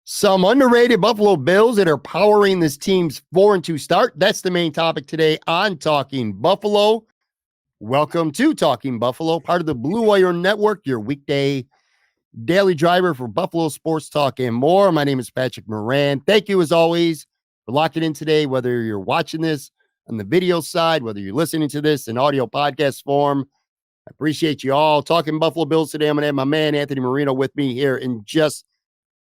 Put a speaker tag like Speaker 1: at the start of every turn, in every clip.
Speaker 1: Some underrated Buffalo Bills that are powering this team's 4-2 start. That's the main topic today on Talking Buffalo. Welcome to Talking Buffalo, part of the Blue Wire Network, your weekday daily driver for Buffalo sports talk and more. My name is Patrick Moran. Thank you, as always, for locking in today, whether you're watching this on the video side, whether you're listening to this in audio podcast form. I appreciate you all. Talking Buffalo Bills today. I'm going to have my man, Anthony Marino, with me here in just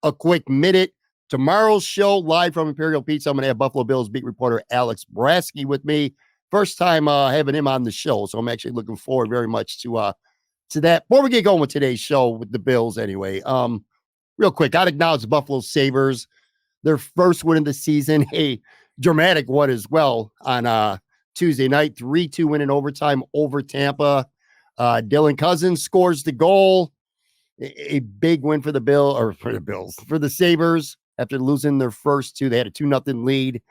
Speaker 1: a quick minute. Tomorrow's show, live from Imperial Pizza, I'm going to have Buffalo Bills beat reporter Alex Brasky with me. First time having him on the show, so I'm actually looking forward very much to that. Before we get going with today's show with the Bills anyway, real quick, I'd acknowledge the Buffalo Sabres, their first win of the season, a dramatic one as well on Tuesday night, 3-2 win in overtime over Tampa. Dylan Cousins scores the goal. A big win for the Sabres after losing their first two. They had a 2-0 lead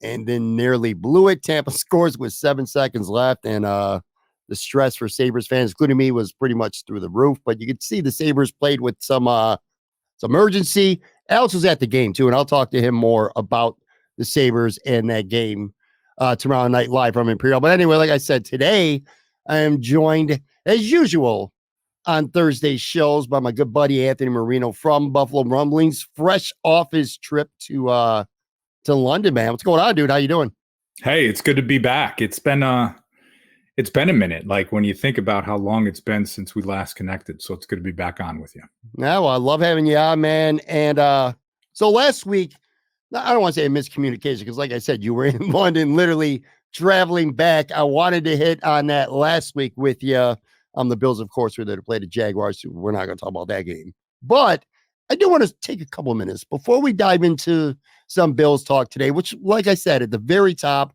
Speaker 1: and then nearly blew it. Tampa scores with 7 seconds left, and the stress for Sabres fans, including me, was pretty much through the roof. But you could see the Sabres played with some urgency. Alex was at the game too, and I'll talk to him more about the Sabres and that game tomorrow night live from Imperial. But anyway, like I said, today I am joined as usual on Thursday's shows by my good buddy Anthony Marino from Buffalo Rumblings, fresh off his trip to London, man. What's going on, dude? How you doing?
Speaker 2: Hey, it's good to be back. It's been a minute, like when you think about how long it's been since we last connected. So it's good to be back on with you.
Speaker 1: Yeah, well, I love having you on, man. And so last week, I don't want to say a miscommunication because, like I said, you were in London, literally traveling back. I wanted to hit on that last week with you. The Bills, of course, were there to play the Jaguars. So we're not going to talk about that game. But I do want to take a couple of minutes before we dive into some Bills talk today, which, like I said, at the very top,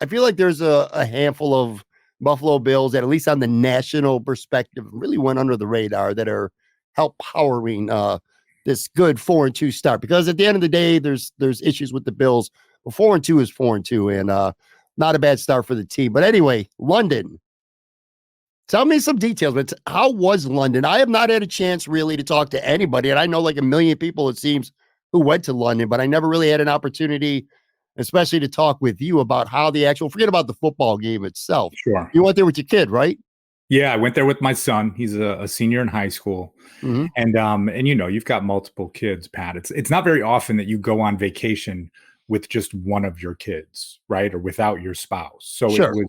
Speaker 1: I feel like there's a handful of Buffalo Bills that, at least on the national perspective, really went under the radar that are help powering this good 4-2 start. Because at the end of the day, there's issues with the Bills. But 4-2 is 4-2, and not a bad start for the team. But anyway, London. Tell me some details, but how was London? I have not had a chance really to talk to anybody, and I know like a million people, it seems, who went to London, but I never really had an opportunity, especially to talk with you about how the actual, forget about the football game itself.
Speaker 2: Sure.
Speaker 1: You went there with your kid, right?
Speaker 2: Yeah, I went there with my son. He's a senior in high school. Mm-hmm. And you know, you've got multiple kids, Pat. It's not very often that you go on vacation with just one of your kids, right? Or without your spouse. So Sure. It was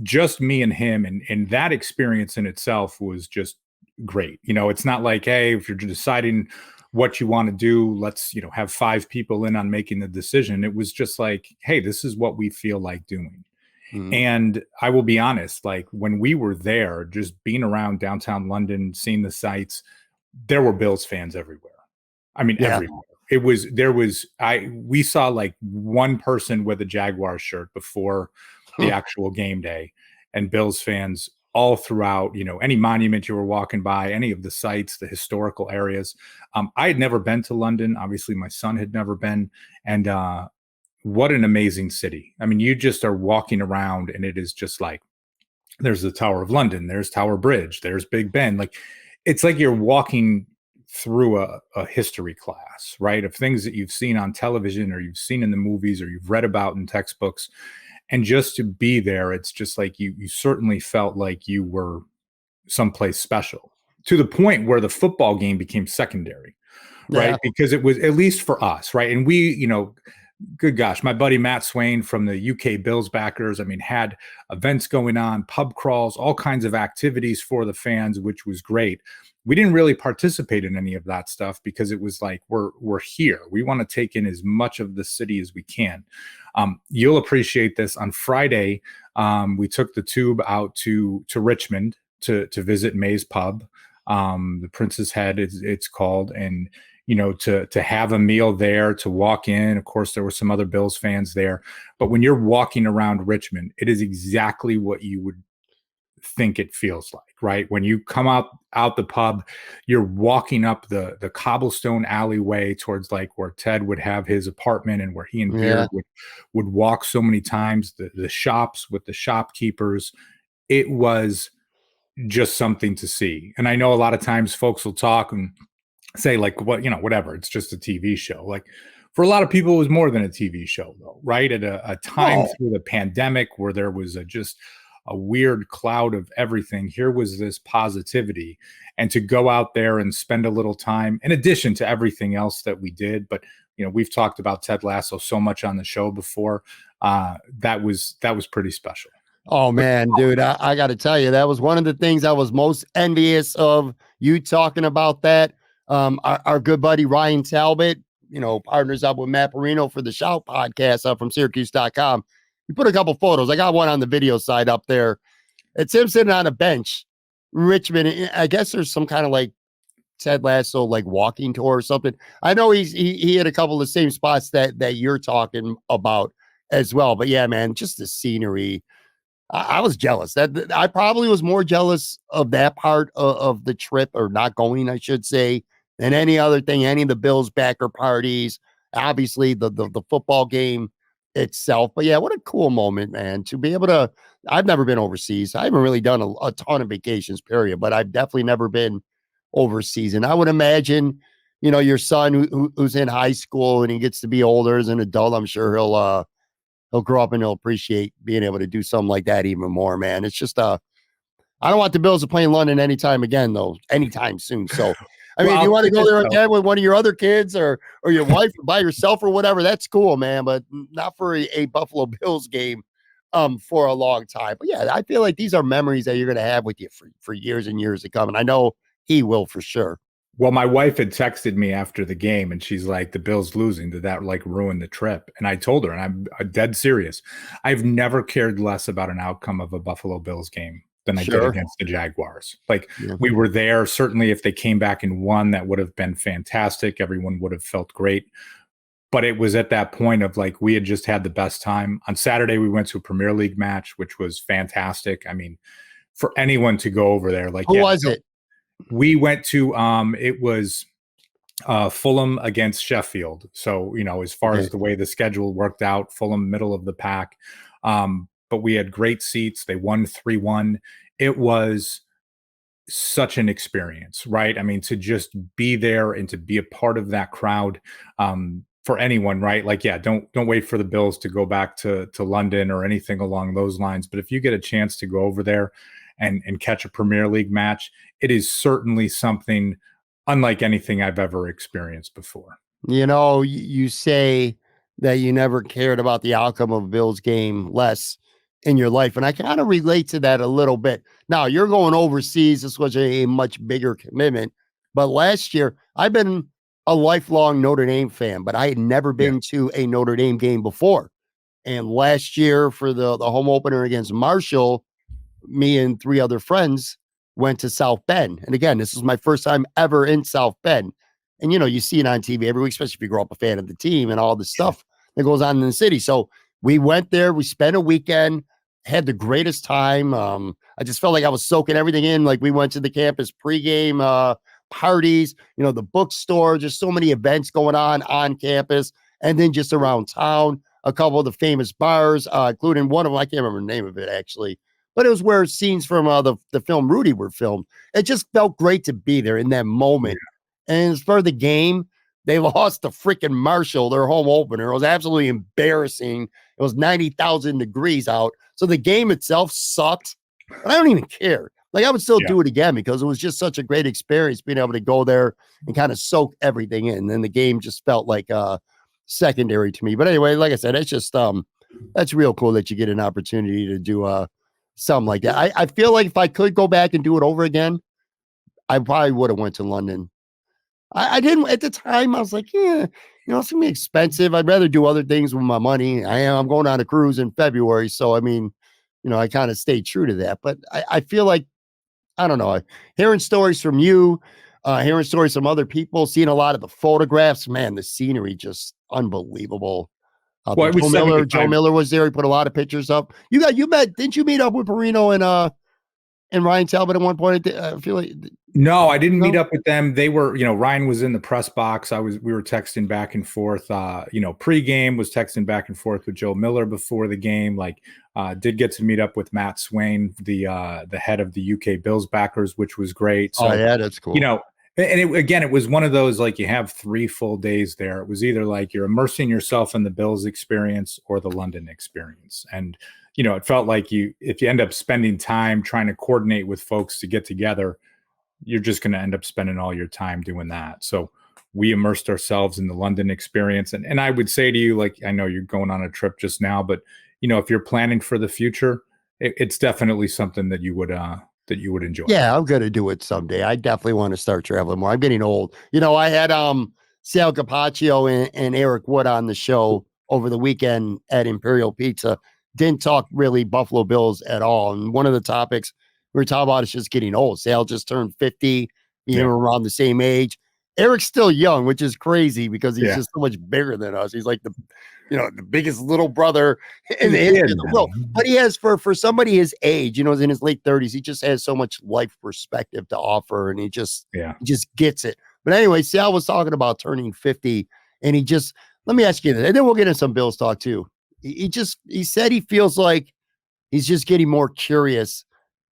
Speaker 2: just me and him, and that experience in itself was just great. You know, it's not like, hey, if you're deciding what you want to do, let's, have 5 people in on making the decision. It was just like, hey, this is what we feel like doing. Mm-hmm. And I will be honest, like when we were there, just being around downtown London, seeing the sights, there were Bills fans everywhere. I mean, everywhere. We saw like one person with a Jaguar shirt before the actual game day, and Bills fans all throughout, any monument you were walking by, any of the sites, the historical areas. I had never been to London. Obviously, my son had never been. And what an amazing city. I mean, you just are walking around and it is just like, there's the Tower of London, there's Tower Bridge, there's Big Ben. Like, it's like you're walking through a history class, right? Of things that you've seen on television or you've seen in the movies or you've read about in textbooks. And just to be there, it's just like you certainly felt like you were someplace special, to the point where the football game became secondary, right? Yeah. Because it was, at least for us, right? And we, good gosh, my buddy Matt Swain from the UK Bills backers, I mean, had events going on, pub crawls, all kinds of activities for the fans, which was great. We didn't really participate in any of that stuff because it was like, we're here. We want to take in as much of the city as we can. You'll appreciate this. On Friday, we took the tube out to Richmond to visit May's Pub. The Prince's Head it's called. And, to have a meal there, to walk in. Of course, there were some other Bills fans there. But when you're walking around Richmond, it is exactly what you would think it feels like, right? When you come out the pub, you're walking up the cobblestone alleyway towards like where Ted would have his apartment and where he and Beard would walk so many times, the shops with the shopkeepers. It was just something to see. And I know a lot of times folks will talk and say like, whatever, it's just a TV show. Like for a lot of people, it was more than a TV show though, right? At a time through the pandemic where there was just a weird cloud of everything, here was this positivity. And to go out there and spend a little time, in addition to everything else that we did, but we've talked about Ted Lasso so much on the show before. That was pretty special.
Speaker 1: Oh man, dude, I got to tell you, that was one of the things I was most envious of you talking about that. Our good buddy Ryan Talbot, partners up with Matt Marino for the Shout podcast up from Syracuse.com. He put a couple photos. I got one on the video side up there. It's him sitting on a bench, Richmond. I guess there's some kind of like Ted Lasso like walking tour or something. I know he had a couple of the same spots that you're talking about as well. But yeah, man, just the scenery. I was jealous. That I probably was more jealous of that part of the trip, or not going, I should say, than any other thing. Any of the Bills backer parties, obviously the football game itself. But yeah, what a cool moment, man, to be able to. I've never been overseas. I haven't really done a ton of vacations, period. But I've definitely never been overseas. And I would imagine, your son who's in high school and he gets to be older as an adult, I'm sure he'll grow up and he'll appreciate being able to do something like that even more, man. It's just I don't want the Bills to play in London anytime soon. So I mean, if you want to go there again with one of your other kids or your wife or by yourself or whatever, that's cool, man. But not for a Buffalo Bills game for a long time. But yeah, I feel like these are memories that you're gonna have with you for years and years to come. And I know he will for sure.
Speaker 2: Well, my wife had texted me after the game and she's like, the Bills losing, did that like ruin the trip? And I told her, and I'm dead serious, I've never cared less about an outcome of a Buffalo Bills game than I did against the Jaguars. Like we were there. Certainly if they came back and won, that would have been fantastic. Everyone would have felt great. But it was at that point of like, we had just had the best time. On Saturday, we went to a Premier League match, which was fantastic. I mean, for anyone to go over there, like,
Speaker 1: who was it?
Speaker 2: We went to it was Fulham against Sheffield. So, as far as the way the schedule worked out, Fulham middle of the pack. But we had great seats. They won 3-1. It was such an experience, right? I mean, to just be there and to be a part of that crowd, for anyone, right? Like, yeah, don't wait for the Bills to go back to London or anything along those lines. But if you get a chance to go over there and catch a Premier League match, it is certainly something unlike anything I've ever experienced before.
Speaker 1: You say that you never cared about the outcome of a Bills game less in your life, and I kind of relate to that a little bit. Now, you're going overseas. This was a much bigger commitment. But last year, I've been a lifelong Notre Dame fan, but I had never been to a Notre Dame game before. And last year for the home opener against Marshall, me and 3 other friends went to South Bend. And again, this was my first time ever in South Bend. And, you see it on TV every week, especially if you grow up a fan of the team and all the stuff that goes on in the city. So we went there, we spent a weekend, had the greatest time. I just felt like I was soaking everything in. Like we went to the campus pregame parties, the bookstore, just so many events going on campus. And then just around town, a couple of the famous bars, including one of them, I can't remember the name of it actually, but it was where scenes from the film Rudy were filmed. It just felt great to be there in that moment. And as for the game, they lost to freaking Marshall, their home opener. It was absolutely embarrassing. It was 90,000 degrees out. So the game itself sucked, but I don't even care. Like I would still do it again because it was just such a great experience being able to go there and kind of soak everything in. And the game just felt like secondary to me. But anyway, like I said, it's just that's real cool that you get an opportunity to do something like that. I feel like if I could go back and do it over again, I probably would have went to London. I didn't at the time. I was like, it's gonna be expensive. I'd rather do other things with my money. I'm going on a cruise in February, so I mean, I kind of stayed true to that. But I feel like I don't know. Hearing stories from you, hearing stories from other people, seeing a lot of the photographs, man, the scenery just unbelievable.
Speaker 2: Well,
Speaker 1: Joe Miller was there. He put a lot of pictures up. Didn't you meet up with Marino and Ryan Talbot at one point? I feel like
Speaker 2: no, I didn't meet up with them. They were, Ryan was in the press box. We were texting back and forth. Pregame was texting back and forth with Joe Miller before the game. Did get to meet up with Matt Swain, the head of the UK Bills backers, which was great. So,
Speaker 1: yeah, that's cool.
Speaker 2: And it was one of those, like, you have 3 full days there. It was either like you're immersing yourself in the Bills experience or the London experience. And, it felt like if you end up spending time trying to coordinate with folks to get together, you're just going to end up spending all your time doing that. So we immersed ourselves in the London experience. And I would say to you, like, I know you're going on a trip just now, but, if you're planning for the future, it's definitely something that you would enjoy.
Speaker 1: Yeah, I'm gonna do it someday. I definitely want to start traveling more. I'm getting old. I had Sal Capaccio and Eric Wood on the show over the weekend at Imperial Pizza. Didn't talk really Buffalo Bills at all. And one of the topics we were talking about is just getting old. Sal just turned 50, around the same age. Eric's still young, which is crazy because he's just so much bigger than us. He's like the biggest little brother in the history of the world. But he has, for somebody his age, is in his late 30s, he just has so much life perspective to offer, and he just gets it. But anyway, Sal was talking about turning 50, and let me ask you this, and then we'll get into some Bills talk too. He said he feels like he's just getting more curious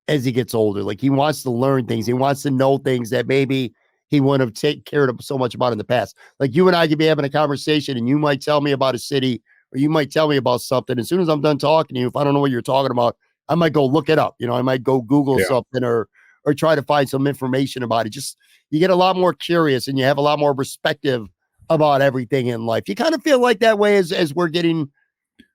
Speaker 1: as he gets older. Like, he wants to learn things. He wants to know things that maybe he wouldn't have taken care of so much about in the past. Like, you and I could be having a conversation and you might tell me about a city, or you might tell me about something. As soon as I'm done talking to you, if I don't know what you're talking about, I might go look it up. I might go Google something or try to find some information about it. Just, you get a lot more curious and you have a lot more perspective about everything in life. You kind of feel like that way as we're getting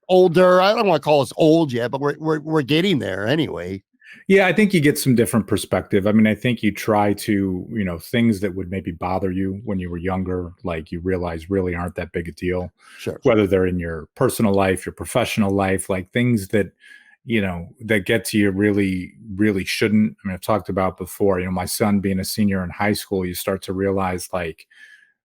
Speaker 1: older. I don't want to call us old yet, but we're getting there anyway.
Speaker 2: Yeah, I think you get some different perspective. I mean, I think you try to, things that would maybe bother you when you were younger, like, you realize really aren't that big a deal.
Speaker 1: Sure.
Speaker 2: Whether they're in your personal life, your professional life, like things that, that get to you really, really shouldn't. I mean, I've talked about before, my son being a senior in high school, you start to realize, like,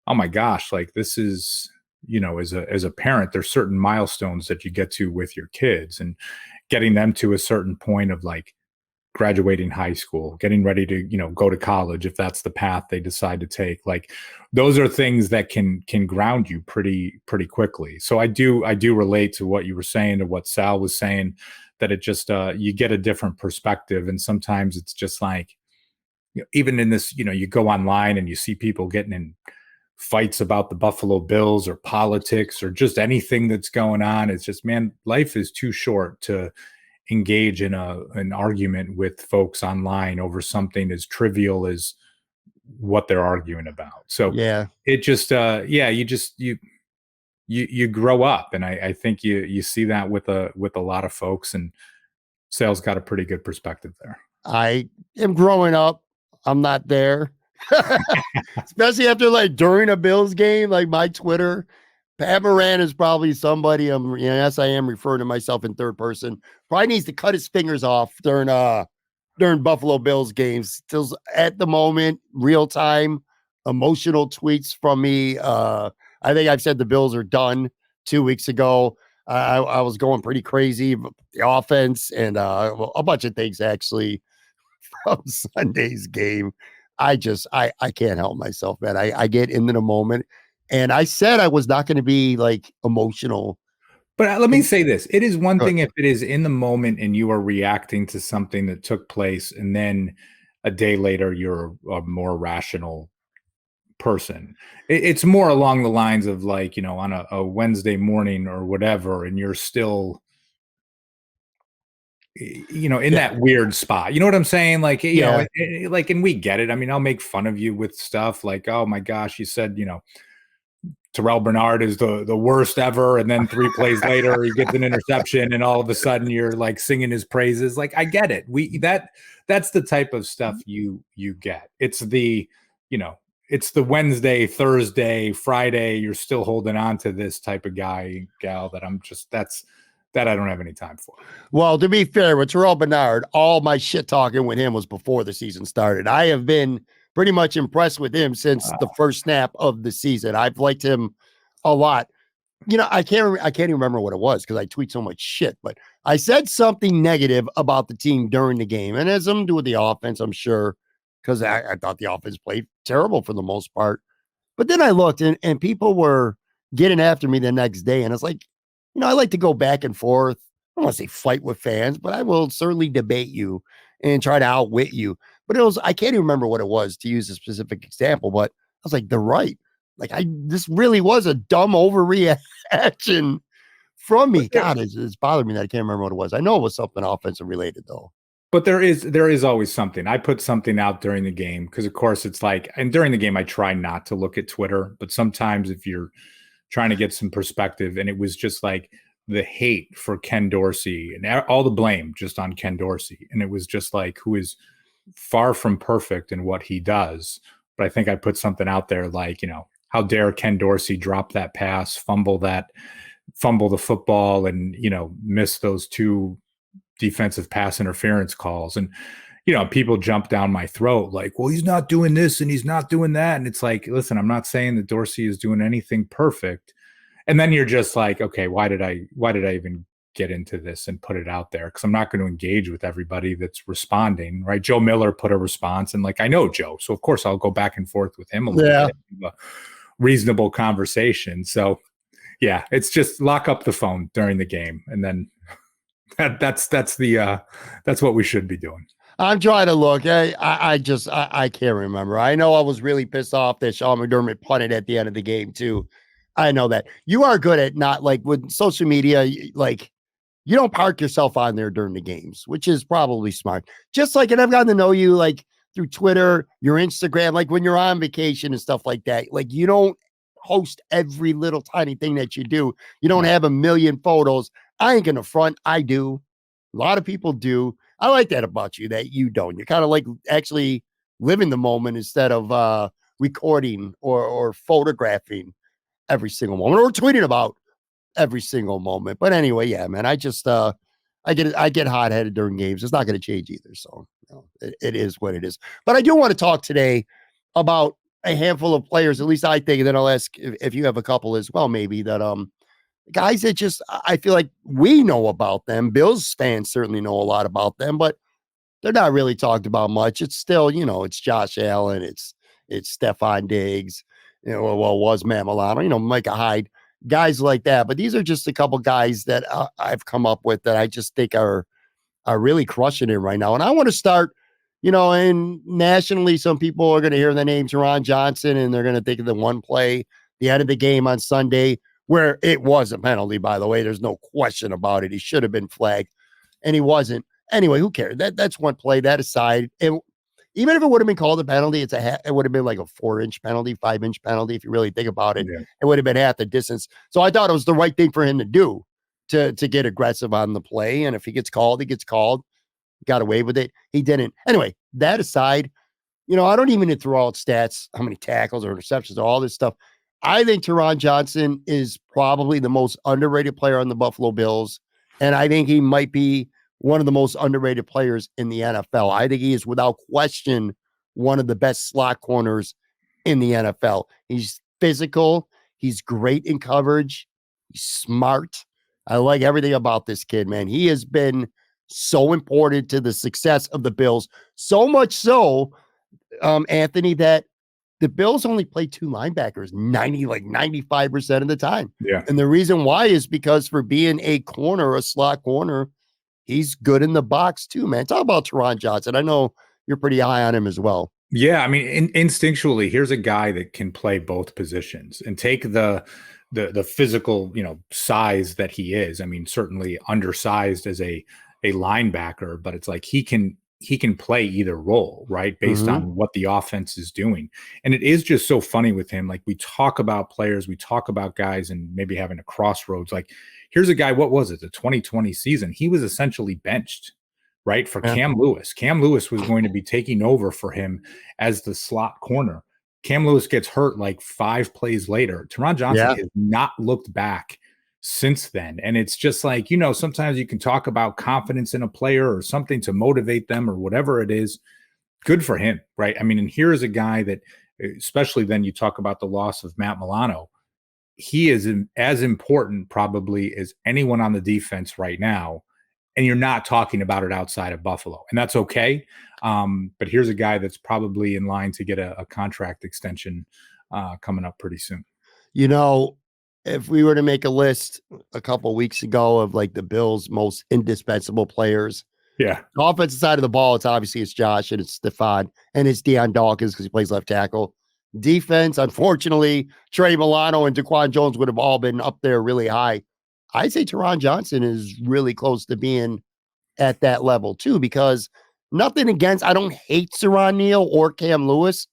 Speaker 2: oh my gosh, like, this is, as a parent, there's certain milestones that you get to with your kids, and getting them to a certain point of, like, graduating high school, getting ready to, go to college, if that's the path they decide to take. Like, those are things that can ground you pretty quickly. So I do relate to what you were saying, to what Sal was saying, that it just, you get a different perspective. And sometimes it's just like, even in this, you go online and you see people getting in fights about the Buffalo Bills or politics or just anything that's going on. It's just, man, life is too short to engage in an argument with folks online over something as trivial as what they're arguing about. So it just, you grow up, and I think you see that with a lot of folks, and Sal's got a pretty good perspective there.
Speaker 1: I am growing up. I'm not there. Especially after, like, during a Bills game, like, my Twitter, Pat Moran is probably somebody yes, I am referring to myself in third person. Probably needs to cut his fingers off during Buffalo Bills games. Till at the moment, real time, emotional tweets from me. I think I've said the Bills are done 2 weeks ago. I was going pretty crazy. The offense and a bunch of things actually from Sunday's game. I can't help myself, man. I get into the moment, and I said I was not going to be, like, emotional.
Speaker 2: But let me say this. It is one thing if it is in the moment and you are reacting to something that took place, and then a day later you're a more rational person. It's more along the lines of, like, on a Wednesday morning or whatever, and you're still, in that weird spot. You know what I'm saying? Like, like, and we get it. I mean, I'll make fun of you with stuff like, oh my gosh, you said, Terrell Bernard is the worst ever, and then 3 plays later he gets an interception, and all of a sudden you're, like, singing his praises. Like, I get it. That's the type of stuff you get. It's the, it's the Wednesday, Thursday, Friday, you're still holding on to this type of guy, gal, that that I don't have any time for.
Speaker 1: Well, to be fair, with Terrell Bernard, all my shit talking with him was before the season started. I have been pretty much impressed with him since the first snap of the season. I've liked him a lot. I can't even remember what it was because I tweet so much shit, but I said something negative about the team during the game, and it has something to do with the offense, I'm sure, because I thought the offense played terrible for the most part. But then I looked, and people were getting after me the next day, and it's like, I like to go back and forth. I don't want to say fight with fans, but I will certainly debate you and try to outwit you. But I can't even remember what it was, to use a specific example, but I was like, they're right. Like, this really was a dumb overreaction from me. God, it's bothered me that I can't remember what it was. I know it was something offensive related, though.
Speaker 2: But there is always something. I put something out during the game because, of course, it's like, and during the game, I try not to look at Twitter. But sometimes if you're trying to get some perspective, and it was just like the hate for Ken Dorsey and all the blame just on Ken Dorsey. And it was just like, who is far from perfect in what he does. But I think I put something out there like, how dare Ken Dorsey drop that pass, fumble the football, and, miss those 2 defensive pass interference calls. And, people jump down my throat like, well, he's not doing this and he's not doing that. And it's like, listen, I'm not saying that Dorsey is doing anything perfect. And then you're just like, okay, why did I even get into this and put it out there? Because I'm not going to engage with everybody that's responding, right? Joe Miller put a response, and like, I know Joe, so of course I'll go back and forth with him a little bit, a reasonable conversation. So yeah, it's just lock up the phone during the game, and then that's what we should be doing.
Speaker 1: I'm trying to look. I can't remember. I know I was really pissed off that Sean McDermott punted at the end of the game too. I know that. You are good at not, like, with social media, like, you don't park yourself on there during the games, which is probably smart. Just like, and I've gotten to know you, like, through Twitter, your Instagram, like when you're on vacation and stuff like that. Like, you don't post every little tiny thing that you do. You don't have a million photos. I ain't gonna front. I do. A lot of people do. I like that about you, that you don't. You're kind of like actually living the moment instead of recording or photographing every single moment, or tweeting about every single moment. But anyway, yeah, man, I just I get hot-headed during games. It's not going to change either. So it is what it is. But I do want to talk today about a handful of players, at least I think, and then I'll ask if you have a couple as well, maybe, that guys that just, I feel like we know about them. Bills fans certainly know a lot about them, but they're not really talked about much. It's still, it's Josh Allen, it's Stephon Diggs, was Matt Milano, Micah Hyde, guys like that. But these are just a couple guys that I've come up with that I just think are really crushing it right now. And I want to start, and nationally, some people are going to hear the name Taron Johnson, and they're going to think of the one play, the end of the game on Sunday, where it was a penalty, by the way. There's no question about it. He should have been flagged, and he wasn't. Anyway, who cares? That's one play. That aside, even if it would have been called a penalty, it would have been like a 4-inch penalty, 5-inch penalty. If you really think about it, It would have been half the distance. So I thought it was the right thing for him to do, to get aggressive on the play. And if he gets called, he gets called. Got away with it. He didn't. Anyway, that aside, I don't even need to throw out stats, how many tackles or interceptions, all this stuff. I think Taron Johnson is probably the most underrated player on the Buffalo Bills. And I think he might be one of the most underrated players in the NFL. I think he is, without question, one of the best slot corners in the NFL. He's physical. He's great in coverage. He's smart. I like everything about this kid, man. He has been so important to the success of the Bills. So much so, Anthony, that the Bills only play 2 linebackers 95% of the time.
Speaker 2: Yeah.
Speaker 1: And the reason why is because, for being a corner, a slot corner, he's good in the box too, man. Talk about Taron Johnson. I know you're pretty high on him as well.
Speaker 2: Yeah, I mean, instinctually, here's a guy that can play both positions and take the physical, size that he is. I mean, certainly undersized as a linebacker, but it's like he can play either role, right? Based on what the offense is doing. And it is just so funny with him. Like, we talk about players, we talk about guys and maybe having a crossroads. Like, here's a guy, what was it? The 2020 season, he was essentially benched, right? For Cam Lewis. Cam Lewis was going to be taking over for him as the slot corner. Cam Lewis gets hurt like 5 plays later. Taron Johnson has not looked back since then. And it's just like, sometimes you can talk about confidence in a player or something to motivate them or whatever it is. Good for him, right? I mean, and here is a guy that, especially then you talk about the loss of Matt Milano, he is as important probably as anyone on the defense right now. And you're not talking about it outside of Buffalo, and that's okay. But here's a guy that's probably in line to get a contract extension coming up pretty soon.
Speaker 1: If we were to make a list a couple weeks ago of like the Bills' most indispensable players,
Speaker 2: Yeah.
Speaker 1: Offensive side of the ball, it's Josh and it's Stephon and it's Deion Dawkins because he plays left tackle. Defense, unfortunately, Trey Milano and Daquan Jones would have all been up there really high. I'd say Taron Johnson is really close to being at that level too, because nothing against, I don't hate Teron Neal or Cam Lewis,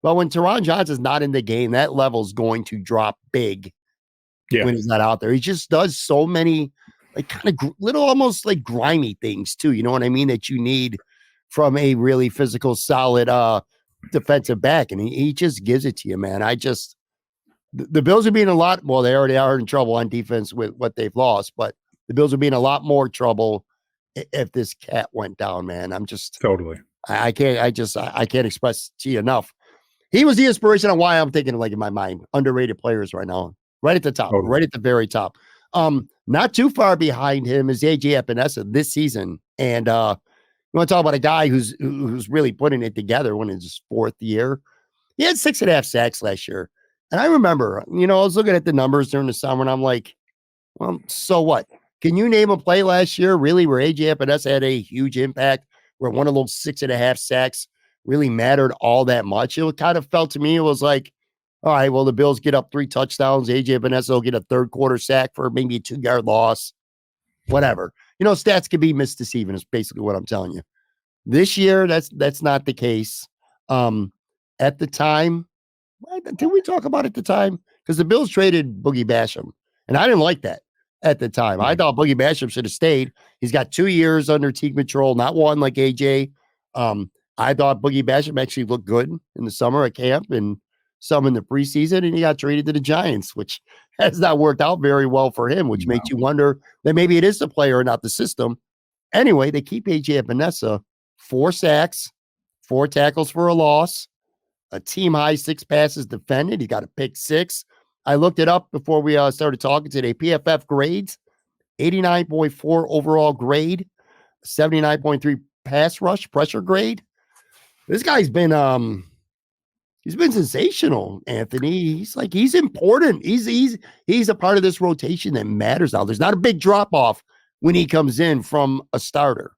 Speaker 1: but when Taron Johnson's not in the game, that level's going to drop big when he's not out there. He just does so many like kind of little, almost like grimy things too. You know what I mean? That you need from a really physical, solid defensive back. And he just gives it to you, man. The Bills are being a lot, well, they already are in trouble on defense with what they've lost, but the Bills are being a lot more trouble if this cat went down, man. I'm just
Speaker 2: totally.
Speaker 1: I can't express to you enough. He was the inspiration on why I'm thinking, like, in my mind, underrated players right now, right at the top, right at the very top. Not too far behind him is AJ Epenesa this season. And you want to talk about a guy who's really putting it together when it's his fourth year. He had 6.5 sacks last year. And I remember, I was looking at the numbers during the summer and I'm like, well, so what? Can you name a play last year really where AJ Epenesa had a huge impact, where one of those 6.5 sacks really mattered all that much? It kind of felt to me, it was like, all right, well, the Bills get up 3 touchdowns. AJ Epenesa will get a third quarter sack for maybe a 2-yard loss, whatever. Stats can be misdeceiving is basically what I'm telling you. This year, that's not the case. At the time, did we talk about it at the time? Because the Bills traded Boogie Basham, and I didn't like that at the time. I thought Boogie Basham should have stayed. He's got 2 years under team control, not one like AJ. I thought Boogie Basham actually looked good in the summer at camp and some in the preseason, and he got traded to the Giants, which has not worked out very well for him, which makes you wonder that maybe it is the player and not the system. Anyway, they keep AJ Epenesa, 4 sacks, 4 tackles for a loss, a team high 6 passes defended. He got a pick 6. I looked it up before we started talking today. PFF grades, 89.4 overall grade, 79.3 pass rush pressure grade. This guy's been sensational, Anthony. He's important. He's a part of this rotation that matters now. There's not a big drop off when he comes in from a starter.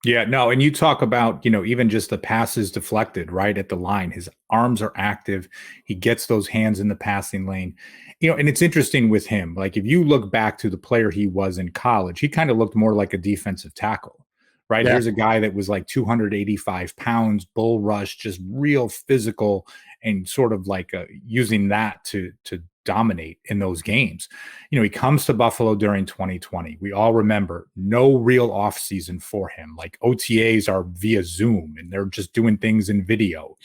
Speaker 2: Yeah, no, and you talk about, even just the passes deflected right at the line. His arms are active. He gets those hands in the passing lane. And it's interesting with him. Like, if you look back to the player he was in college, he kind of looked more like a defensive tackle, right? Yeah. Here's a guy that was like 285 pounds, bull rush, just real physical, and sort of like using that to dominate in those games. He comes to Buffalo during 2020. We all remember no real offseason for him. Like, OTAs are via Zoom and they're just doing things in video.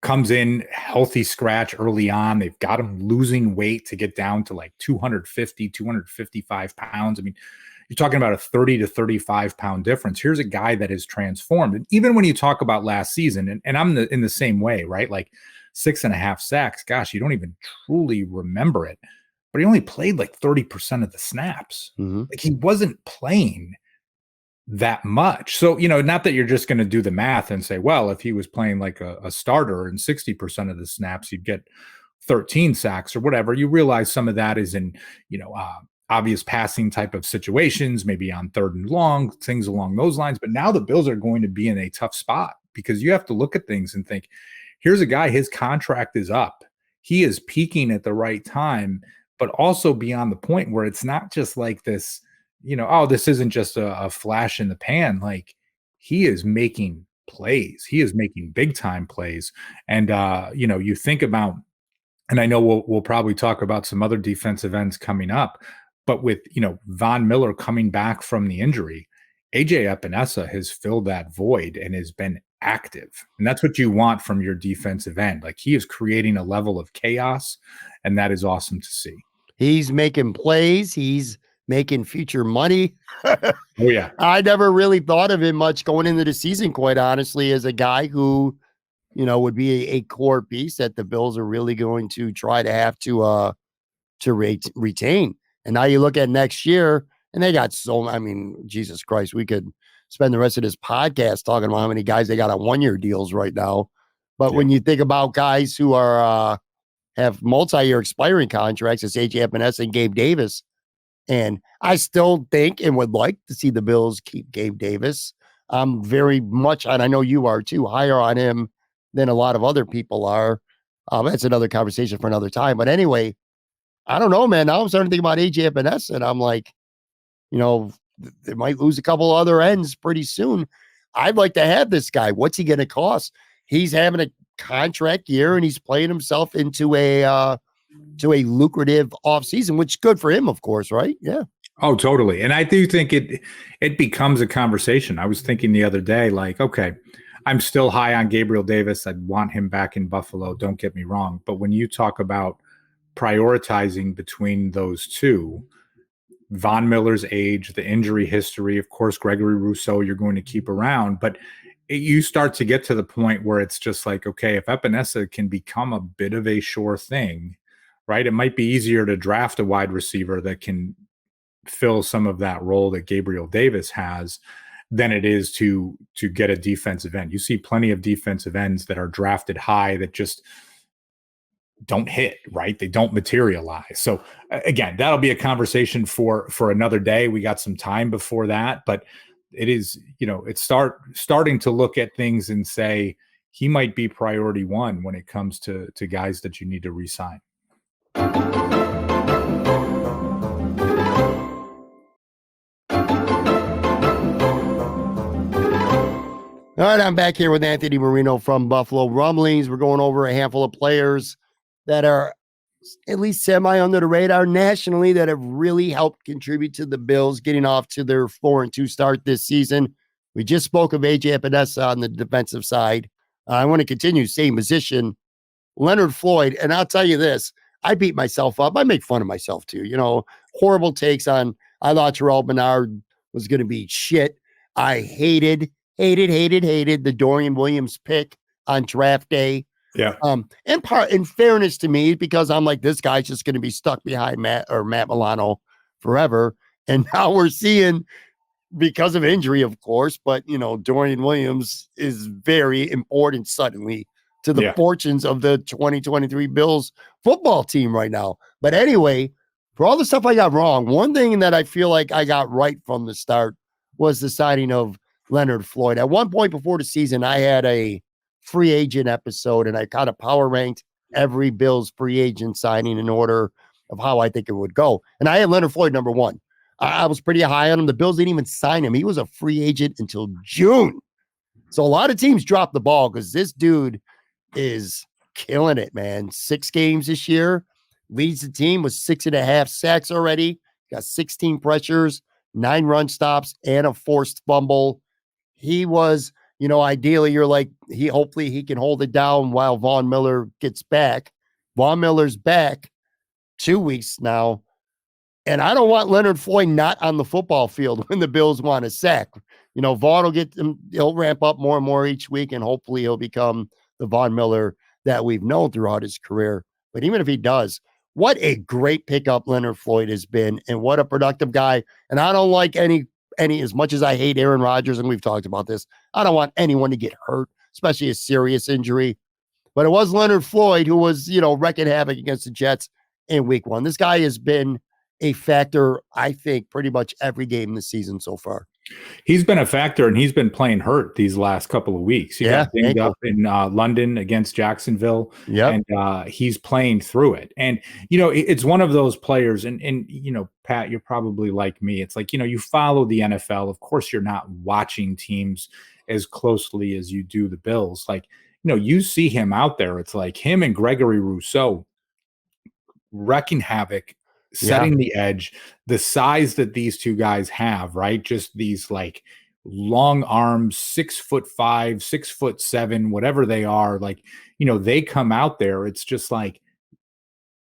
Speaker 2: Comes in healthy scratch early on. They've got him losing weight to get down to like 255 pounds. I mean, you're talking about a 30 to 35 pound difference. Here's a guy that is transformed. And even when you talk about last season, and I'm in the same way, right? Like, 6.5 sacks. Gosh, you don't even truly remember it. But he only played like 30% of the snaps. Mm-hmm. Like, he wasn't playing that much. So, not that you're just going to do the math and say, well, if he was playing like a starter and 60% of the snaps, you'd get 13 sacks or whatever. You realize some of that is in, obvious passing type of situations, maybe on 3rd and long, things along those lines. But now the Bills are going to be in a tough spot because you have to look at things and think, here's a guy, his contract is up. He is peaking at the right time, but also beyond the point where it's not just like this, this isn't just a flash in the pan. Like, he is making plays. He is making big time plays. And, you think about, and I know we'll probably talk about some other defensive ends coming up, but with, Von Miller coming back from the injury, AJ Epenesa has filled that void and has been active. And that's what you want from your defensive end. Like, he is creating a level of chaos, and that is awesome to see.
Speaker 1: He's making plays. He's making future money.
Speaker 2: Oh, yeah.
Speaker 1: I never really thought of him much going into the season, quite honestly, as a guy who, would be a core piece that the Bills are really going to try to have to retain. And now you look at next year, and they got Jesus Christ, we could spend the rest of this podcast talking about how many guys they got on 1-year deals right now. But when you think about guys who are have multi-year expiring contracts, it's AJ Epenesa and Gabe Davis. And I still think and would like to see the Bills keep Gabe Davis. I'm very much, and I know you are too, higher on him than a lot of other people are. That's another conversation for another time. But anyway, I don't know, man. Now I'm starting to think about AJ Epenesa, and I'm like, they might lose a couple other ends pretty soon. I'd like to have this guy. What's he going to cost? He's having a contract year, and he's playing himself into a lucrative offseason, which is good for him, of course, right? Yeah.
Speaker 2: Oh, totally. And I do think it becomes a conversation. I was thinking the other day, like, okay, I'm still high on Gabriel Davis. I'd want him back in Buffalo. Don't get me wrong. But when you talk about prioritizing between those two, Von Miller's age, the injury history, of course, Gregory Rousseau, you're going to keep around. But you start to get to the point where it's just like, okay, if Epenesa can become a bit of a sure thing, right? It might be easier to draft a wide receiver that can fill some of that role that Gabriel Davis has than it is to get a defensive end. You see plenty of defensive ends that are drafted high that just don't hit, right? They don't materialize. So again, that'll be a conversation for another day. We got some time before that, but it is, it's starting to look at things and say he might be priority one when it comes to guys that you need to re-sign.
Speaker 1: All right, I'm back here with Anthony Marino from Buffalo Rumblings. We're going over a handful of players that are at least semi under the radar nationally that have really helped contribute to the Bills getting off to their 4-2 start this season. We just spoke of AJ Epenesa on the defensive side. I want to continue same position. Leonard Floyd, and I'll tell you this, I beat myself up. I make fun of myself too. Horrible takes on, I thought Terrell Bernard was going to be shit. I hated the Dorian Williams pick on draft day.
Speaker 2: Yeah.
Speaker 1: In fairness to me, because I'm like, this guy's just going to be stuck behind Matt Milano forever. And now we're seeing, because of injury, of course, but Dorian Williams is very important suddenly to the fortunes of the 2023 Bills football team right now. But anyway, for all the stuff I got wrong, one thing that I feel like I got right from the start was the signing of Leonard Floyd. At one point before the season, I had a free agent episode, and I kind of power ranked every Bills free agent signing in order of how I think it would go. And I had Leonard Floyd number one. I was pretty high on him. The Bills didn't even sign him. He was a free agent until June. So a lot of teams dropped the ball because this dude is killing it, man. 6 games this year, leads the team with 6.5 sacks already, got 16 pressures, 9 run stops, and a forced fumble. He was, ideally, you're like, hopefully he can hold it down while Von Miller gets back. Von Miller's back 2 weeks now. And I don't want Leonard Floyd not on the football field when the Bills want a sack. Vaughn will he'll ramp up more and more each week, and hopefully he'll become the Von Miller that we've known throughout his career. But even if he does, what a great pickup Leonard Floyd has been, and what a productive guy. And I don't like any, as much as I hate Aaron Rodgers, and we've talked about this, I don't want anyone to get hurt, especially a serious injury. But it was Leonard Floyd who was, wreaking havoc against the Jets in week 1. This guy has been a factor, I think, pretty much every game this season so far.
Speaker 2: He's been a factor, and he's been playing hurt these last couple of weeks. He got dinged up in London against Jacksonville, and he's playing through it. And, it's one of those players, and Pat, you're probably like me. It's like, you follow the NFL. Of course, you're not watching teams as closely as you do the Bills. Like, you see him out there. It's like him and Gregory Rousseau wrecking havoc, setting the edge, the size that these two guys have, right? Just these like long arms, 6'5", 6'7", whatever they are. Like, they come out there. It's just like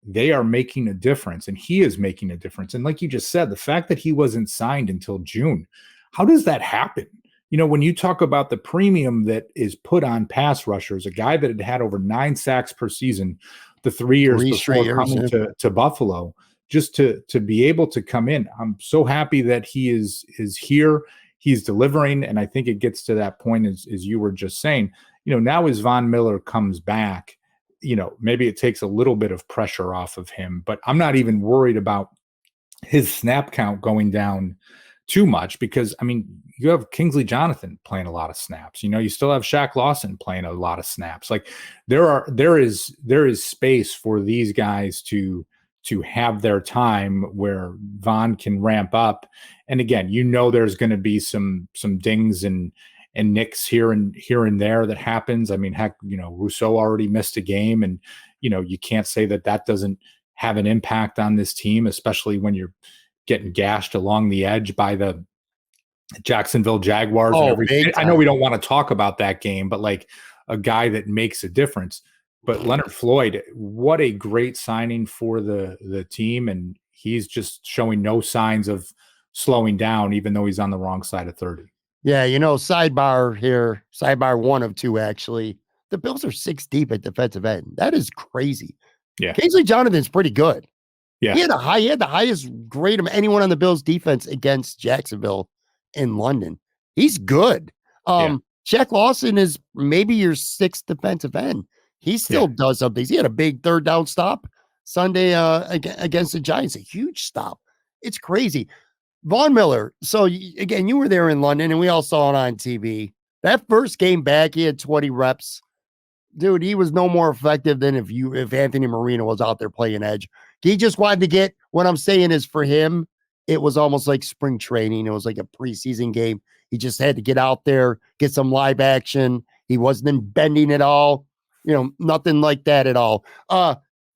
Speaker 2: they are making a difference, and he is making a difference. And like you just said, the fact that he wasn't signed until June, how does that happen? When you talk about the premium that is put on pass rushers, a guy that had over 9 sacks per season, the 3 years before coming to Buffalo, just to be able to come in. I'm so happy that he is here. He's delivering. And I think it gets to that point, as you were just saying, now as Von Miller comes back, maybe it takes a little bit of pressure off of him, but I'm not even worried about his snap count going down too much, because I mean, you have Kingsley Jonathan playing a lot of snaps. You still have Shaq Lawson playing a lot of snaps. Like there is space for these guys to have their time where Von can ramp up. And again, there's going to be some dings and nicks here and there that happens. I mean, heck, Rousseau already missed a game, and you can't say that doesn't have an impact on this team, especially when you're getting gashed along the edge by the Jacksonville Jaguars. I know we don't want to talk about that game, but like a guy that makes a difference. But Leonard Floyd, what a great signing for the team, and he's just showing no signs of slowing down, even though he's on the wrong side of 30.
Speaker 1: Yeah, sidebar here, sidebar 1 of 2 actually. The Bills are 6 deep at defensive end. That is crazy.
Speaker 2: Yeah,
Speaker 1: Kingsley Jonathan's pretty good.
Speaker 2: Yeah,
Speaker 1: he had the highest grade of anyone on the Bills defense against Jacksonville in London. He's good. Shaq Lawson is maybe your 6th defensive end. He still does some things. He had a big 3rd down stop Sunday against the Giants, a huge stop. It's crazy. Von Miller. So again, you were there in London, and we all saw it on TV. That first game back, he had 20 reps. Dude, he was no more effective than if Anthony Marino was out there playing edge. He just wanted to get, what I'm saying is for him, it was almost like spring training. It was like a preseason game. He just had to get out there, get some live action. He wasn't bending at all. Nothing like that at all.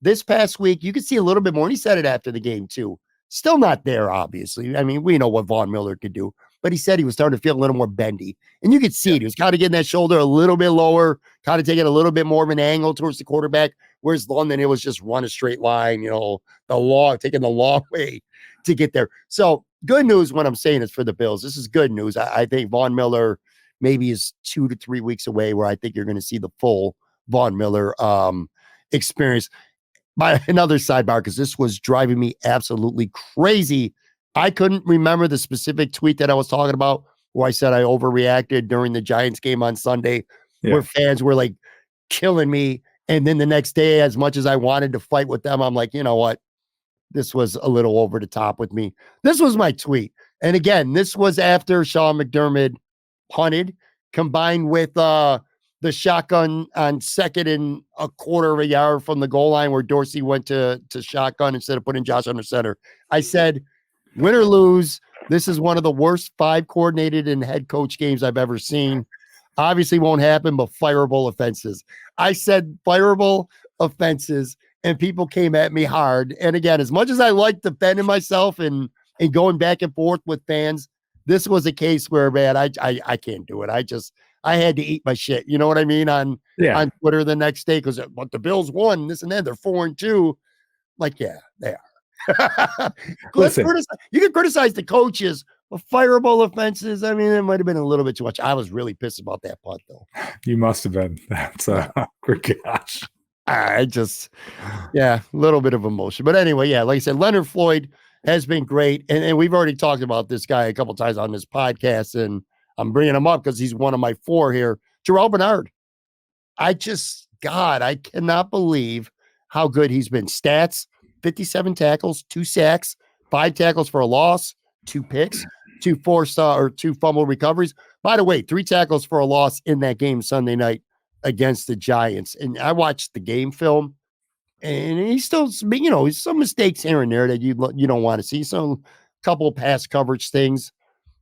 Speaker 1: This past week, you could see a little bit more, and he said it after the game too. Still not there, obviously. I mean, we know what Von Miller could do, but he said he was starting to feel a little more bendy. And you could see it. He was kind of getting that shoulder a little bit lower, kind of taking a little bit more of an angle towards the quarterback, whereas London, it was just run a straight line, taking the long way to get there. So good news, what I'm saying is for the Bills. This is good news. I think Von Miller maybe is 2 to 3 weeks away where I think you're going to see the full Von Miller experience. By another sidebar, because this was driving me absolutely crazy. I couldn't remember the specific tweet that I was talking about where I said I overreacted during the Giants game on Sunday, where fans were like killing me. And then the next day, as much as I wanted to fight with them, I'm like, you know what? This was a little over the top with me. This was my tweet. And again, this was after Sean McDermott punted, combined with the shotgun on 2nd and a quarter of a yard from the goal line where Dorsey went to shotgun instead of putting Josh under center. I said, win or lose, this is one of the worst 5 coordinated and head coach games I've ever seen. Obviously won't happen, but fireable offenses. I said fireable offenses, and people came at me hard. And again, as much as I like defending myself and going back and forth with fans, this was a case where, man, I can't do it. I had to eat my shit. You know what I mean? On Twitter the next day, because the Bills won, this and that. They're 4-2. Like, yeah, they are.
Speaker 2: Listen,
Speaker 1: you can criticize the coaches, but fireable offenses, I mean, it might have been a little bit too much. I was really pissed about that punt, though.
Speaker 2: You must have been. That's gosh.
Speaker 1: A little bit of emotion. But anyway, like I said, Leonard Floyd has been great. And we've already talked about this guy a couple times on this podcast, and I'm bringing him up because he's one of my 4 here. Terrell Bernard. I cannot believe how good he's been. Stats, 57 tackles, 2 sacks, 5 tackles for a loss, 2 picks, 2 2 fumble recoveries. By the way, 3 tackles for a loss in that game Sunday night against the Giants. And I watched the game film, and he's still, some mistakes here and there that you don't want to see. Some couple pass coverage things,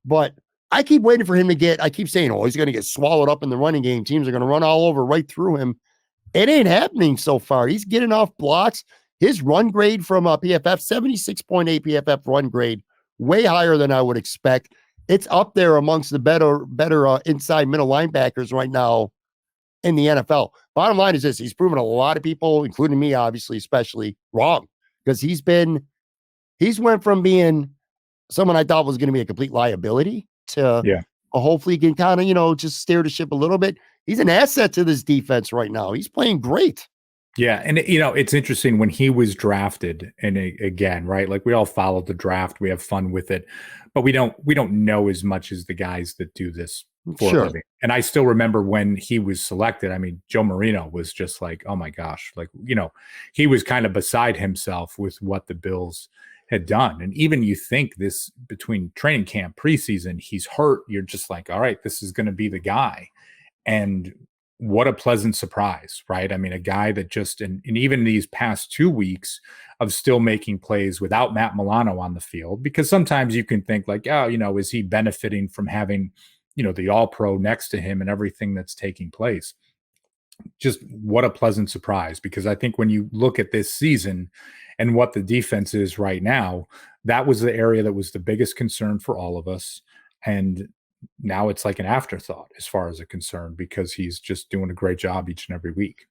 Speaker 1: but I keep waiting for him to I keep saying, he's going to get swallowed up in the running game. Teams are going to run all over right through him. It ain't happening so far. He's getting off blocks. His run grade from PFF, 76.8 PFF run grade, way higher than I would expect. It's up there amongst the better inside middle linebackers right now in the NFL. Bottom line is this: he's proven a lot of people, including me, obviously, especially, wrong, because he's went from being someone I thought was going to be a complete liability to hopefully he can kind of, just steer the ship a little bit. He's an asset to this defense right now. He's playing great.
Speaker 2: Yeah. And, it's interesting when he was drafted, and again, right, like we all followed the draft. We have fun with it, but we don't know as much as the guys that do this for a living. And I still remember when he was selected. I mean, Joe Marino was just like, oh my gosh, like, he was kind of beside himself with what the Bills had done. And even you think this between training camp, preseason, he's hurt. You're just like, all right, this is going to be the guy. And what a pleasant surprise, right? I mean, a guy that just, and even these past 2 weeks of still making plays without Matt Milano on the field, because sometimes you can think like, oh, is he benefiting from having, the all-pro next to him and everything that's taking place? Just what a pleasant surprise, because I think when you look at this season and what the defense is right now, that was the area that was the biggest concern for all of us. And now it's like an afterthought as far as it's concerned, because he's just doing a great job each and every week.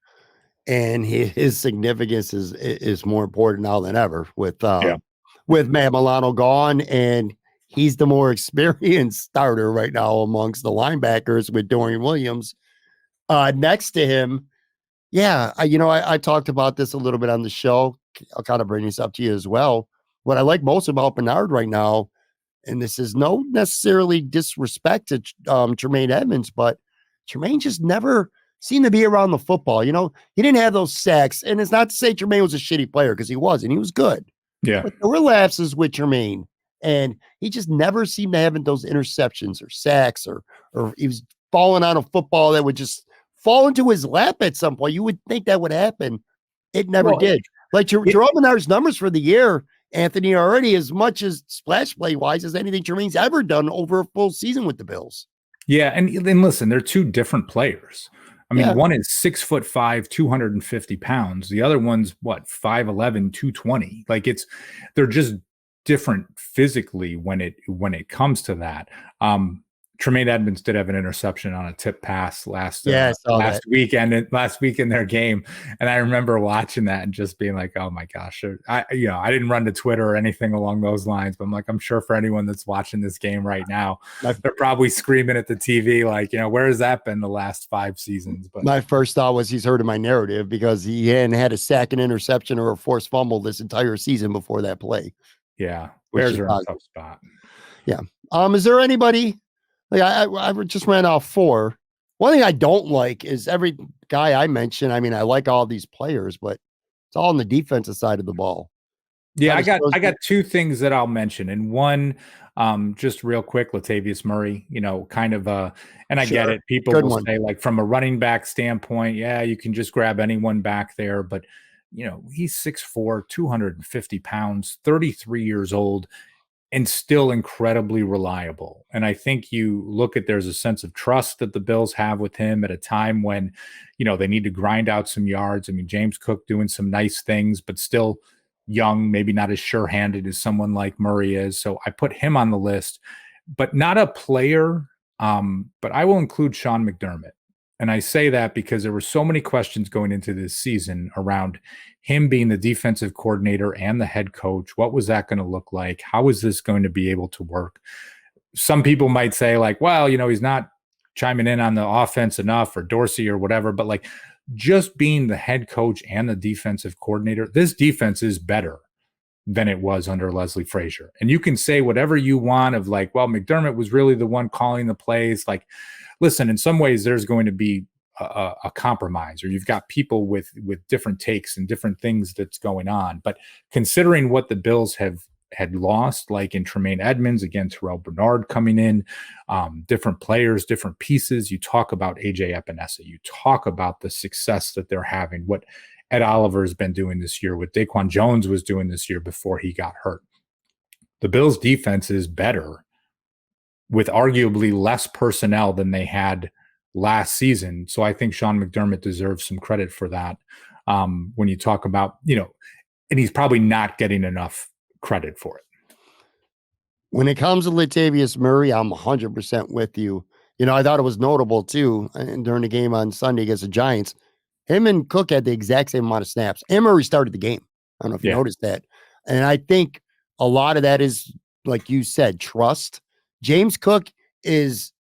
Speaker 1: And his significance is more important now than ever with Matt Milano gone, and he's the more experienced starter right now amongst the linebackers with Dorian Williams next to him. Yeah, I talked about this a little bit on the show. I'll kind of bring this up to you as well. What I like most about Bernard right now, and this is no necessarily disrespect to Tremaine Edmonds, but Tremaine just never seemed to be around the football. He didn't have those sacks, and it's not to say Tremaine was a shitty player, because he wasn't. He was good.
Speaker 2: Yeah,
Speaker 1: but there were lapses with Tremaine, and he just never seemed to have those interceptions or sacks, or he was falling on a football that would just fall into his lap at some point. You would think that would happen. It never did. Like Jerome Bernard's numbers for the year, Anthony, are already as much as splash play wise as anything Tremaine's ever done over a full season with the Bills.
Speaker 2: Yeah, and listen, they're two different players. I mean, one is 6'5", 250 pounds. The other one's 5'11", 220. Like they're just different physically when it comes to that. Tremaine Edmonds did have an interception on a tip pass last week in their game, and I remember watching that and just being like, "Oh my gosh!" I didn't run to Twitter or anything along those lines, but I'm like, I'm sure for anyone that's watching this game right now, they're probably screaming at the TV like, where has that been the last 5 seasons? But
Speaker 1: my first thought was he's heard of my narrative, because he hadn't had a sack, an interception, or a forced fumble this entire season before that play.
Speaker 2: Yeah, Bears are in a tough spot.
Speaker 1: Yeah. Is there anybody? Like I just ran off 4. One thing I don't like is every guy I mention. I mean, I like all these players, but it's all on the defensive side of the ball.
Speaker 2: Yeah, I got 2 things that I'll mention, and one, just real quick, Latavius Murray. Kind of and I get it. People will say, like, from a running back standpoint, yeah, you can just grab anyone back there, but he's 6'4", 250 pounds, 33 years old. And still incredibly reliable. And I think you look at, there's a sense of trust that the Bills have with him at a time when, they need to grind out some yards. I mean, James Cook doing some nice things, but still young, maybe not as sure-handed as someone like Murray is. So I put him on the list, but not a player. But I will include Sean McDermott. And I say that because there were so many questions going into this season around him being the defensive coordinator and the head coach. What was that going to look like? How is this going to be able to work? Some people might say, like, well, he's not chiming in on the offense enough, or Dorsey or whatever, but like, just being the head coach and the defensive coordinator, this defense is better than it was under Leslie Frazier. And you can say whatever you want of like, well, McDermott was really the one calling the plays. Like, listen, in some ways there's going to be a compromise, or you've got people with different takes and different things that's going on. But considering what the Bills had lost, like in Tremaine Edmonds, again, Terrell Bernard coming in, different players, different pieces. You talk about AJ Epenesa. You talk about the success that they're having, what Ed Oliver has been doing this year, what Daquan Jones was doing this year before he got hurt. The Bills' defense is better with arguably less personnel than they had last season. So I think Sean McDermott deserves some credit for that. When you talk about, and he's probably not getting enough credit for it.
Speaker 1: When it comes to Latavius Murray, I'm 100% with you. I thought it was notable too, and during the game on Sunday against the Giants, him and Cook had the exact same amount of snaps, and Murray started the game. I don't know if you noticed that. And I think a lot of that is, like you said, trust. James Cook is,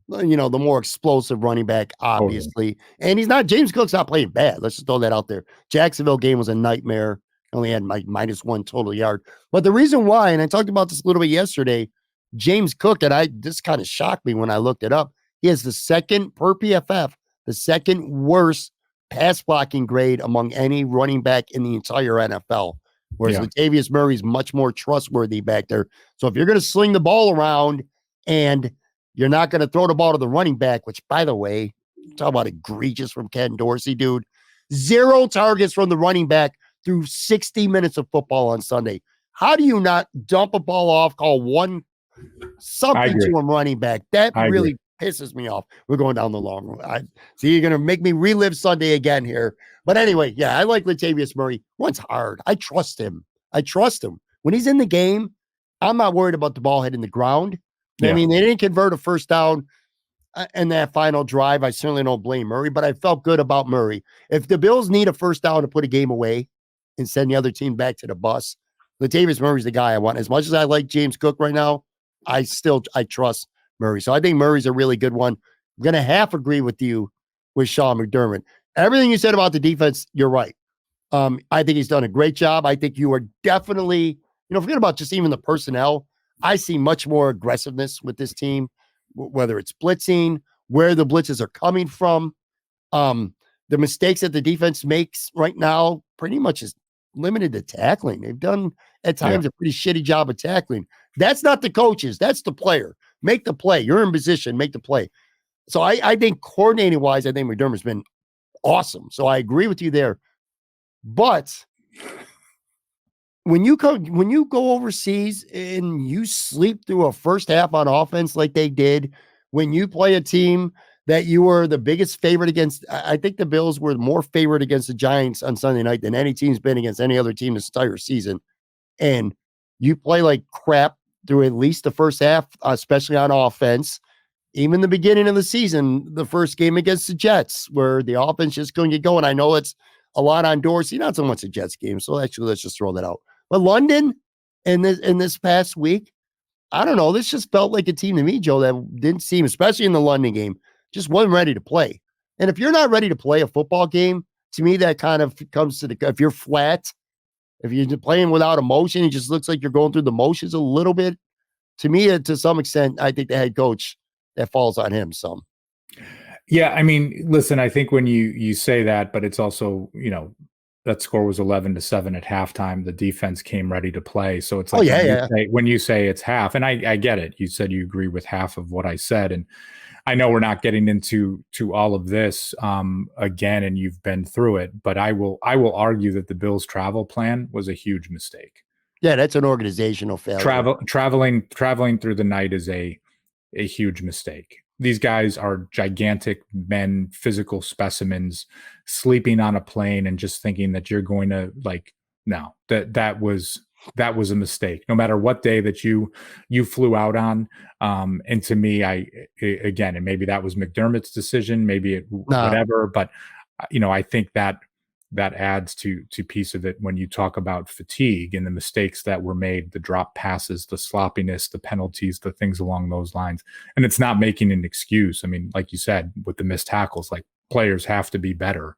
Speaker 1: the more explosive running back, obviously. And James Cook's not playing bad. Let's just throw that out there. Jacksonville game was a nightmare. Only had -1 total yard. But the reason why, and I talked about this a little bit yesterday, James Cook, and this kind of shocked me when I looked it up. He has the second, per PFF, the second worst pass blocking grade among any running back in the entire NFL, whereas Latavius Murray's much more trustworthy back there. So if you're going to sling the ball around and you're not going to throw the ball to the running back, which, by the way, talk about egregious from Ken Dorsey, dude. 0 targets from the running back through 60 minutes of football on Sunday. How do you not dump a ball off, call something to him running back? That really pisses me off. We're going down the long road. You're going to make me relive Sunday again here. But anyway, yeah, I like Latavius Murray. Runs hard. I trust him. When he's in the game, I'm not worried about the ball hitting the ground. Yeah. I mean, they didn't convert a first down in that final drive. I certainly don't blame Murray, but I felt good about Murray. If the Bills need a first down to put a game away and send the other team back to the bus, Latavius Murray's the guy I want. As much as I like James Cook right now, I trust Murray. So I think Murray's a really good one. I'm going to half agree with you with Sean McDermott. Everything you said about the defense, you're right. I think he's done a great job. I think you are definitely, forget about just even the personnel. I see much more aggressiveness with this team, whether it's blitzing, where the blitzes are coming from. The mistakes that the defense makes right now pretty much is limited to tackling. They've done at times a pretty shitty job of tackling. That's not the coaches. That's the player. Make the play. You're in position. Make the play. So I think coordinating wise, I think McDermott's been awesome. So I agree with you there. But when you go overseas and you sleep through a first half on offense like they did, when you play a team that you were the biggest favorite against, I think the Bills were more favored against the Giants on Sunday night than any team's been against any other team this entire season. And you play like crap through at least the first half, especially on offense. Even the beginning of the season, the first game against the Jets, where the offense just couldn't get going. I know it's a lot on Dorsey, not so much the Jets game. So actually, let's just throw that out. But London in this past week, I don't know. This just felt like a team to me, Joe, that didn't seem, especially in the London game, just wasn't ready to play. And if you're not ready to play a football game, to me, that kind of comes to if you're flat, if you're playing without emotion, it just looks like you're going through the motions a little bit. To me, to some extent, I think the head coach, that falls on him some.
Speaker 2: Yeah, I mean, listen, I think when you say that, but it's also, that score was 11-7 at halftime. The defense came ready to play. So it's like when you say it's half, and I get it. You said you agree with half of what I said. And I know we're not getting into all of this again, and you've been through it, but I will argue that the Bills' travel plan was a huge mistake.
Speaker 1: Yeah, that's an organizational failure.
Speaker 2: Traveling through the night is a huge mistake. These guys are gigantic men, physical specimens, sleeping on a plane and just thinking that you're going to no, that was a mistake. No matter what day that you flew out on. And to me, again, and maybe that was McDermott's decision, maybe whatever, but I think that adds to piece of it when you talk about fatigue and the mistakes that were made, the drop passes, the sloppiness, the penalties, the things along those lines. And it's not making an excuse. I mean, like you said, with the missed tackles, like players have to be better,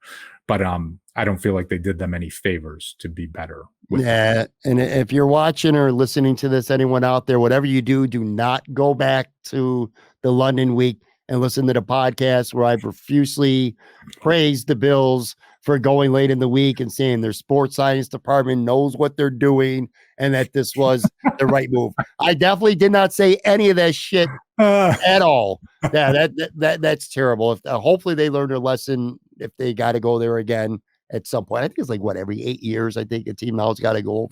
Speaker 2: but I don't feel like they did them any favors to be better.
Speaker 1: Yeah. And if you're watching or listening to this, anyone out there, whatever you do not go back to the London week and listen to the podcast where I profusely praised the Bills for going late in the week and saying their sports science department knows what they're doing and that this was the right move. I definitely did not say any of that shit at all. Yeah, that's terrible. If hopefully they learned their lesson if they got to go there again at some point. I think it's every 8 years. I think a team now has got to go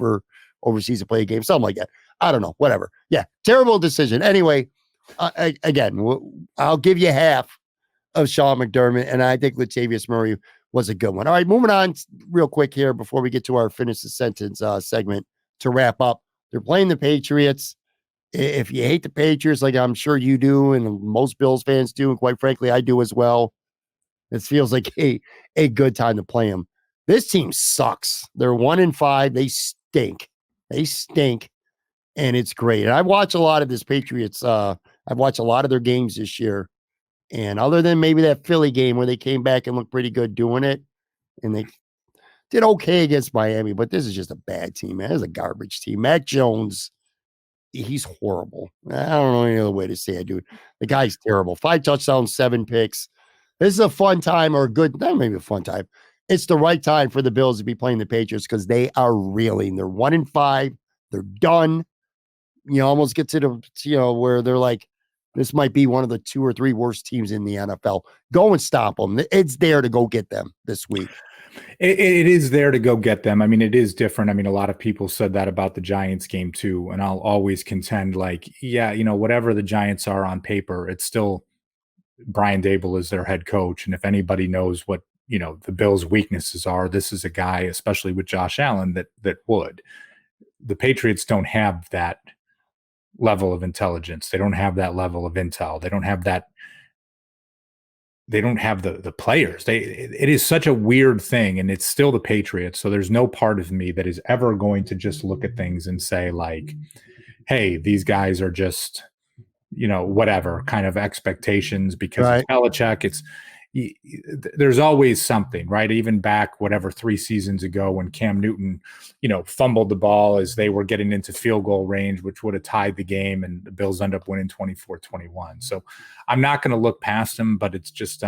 Speaker 1: overseas to play a game, something like that. I don't know, whatever. Yeah, terrible decision. Anyway, again, I'll give you half of Sean McDermott, and I think Latavius Murray was a good one. All right, moving on real quick here before we get to our finish the sentence segment to wrap up. They're playing the Patriots. If you hate the Patriots, like I'm sure you do, and most Bills fans do, and quite frankly, I do as well, it feels like a good time to play them. This team sucks. They're 1-5. They stink. And it's great. And I watch a lot of this Patriots. I've watched a lot of their games this year. And other than maybe that Philly game where they came back and looked pretty good doing it, and they did okay against Miami, but this is just a bad team, man. It's a garbage team. Mac Jones, he's horrible. I don't know any other way to say it, dude. The guy's terrible. 5 touchdowns, 7 picks. This is a fun time or a good, not maybe a fun time. it's the right time for the Bills to be playing the Patriots because they are reeling. They're 1-5. They're done. You almost get to the, where they're like, this might be one of the 2 or 3 worst teams in the NFL. Go and stop them. It's there to go get them this week.
Speaker 2: It is there to go get them. I mean, it is different. I mean, a lot of people said that about the Giants game too. And I'll always contend like, yeah, whatever the Giants are on paper, it's still Brian Dable is their head coach. And if anybody knows what, the Bills' weaknesses are, this is a guy, especially with Josh Allen, that would. The Patriots don't have that level of intelligence. They don't have that level of intel. They don't have that. They don't have the players. It is such a weird thing, and it's still the Patriots. So there's no part of me that is ever going to just look at things and say like, hey, these guys are just, whatever kind of expectations because
Speaker 1: Right.
Speaker 2: It's Belichick. There's always something, right? Even back, 3 seasons ago when Cam Newton, fumbled the ball as they were getting into field goal range, which would have tied the game, and the Bills end up winning 24-21. So I'm not going to look past him, but it's just,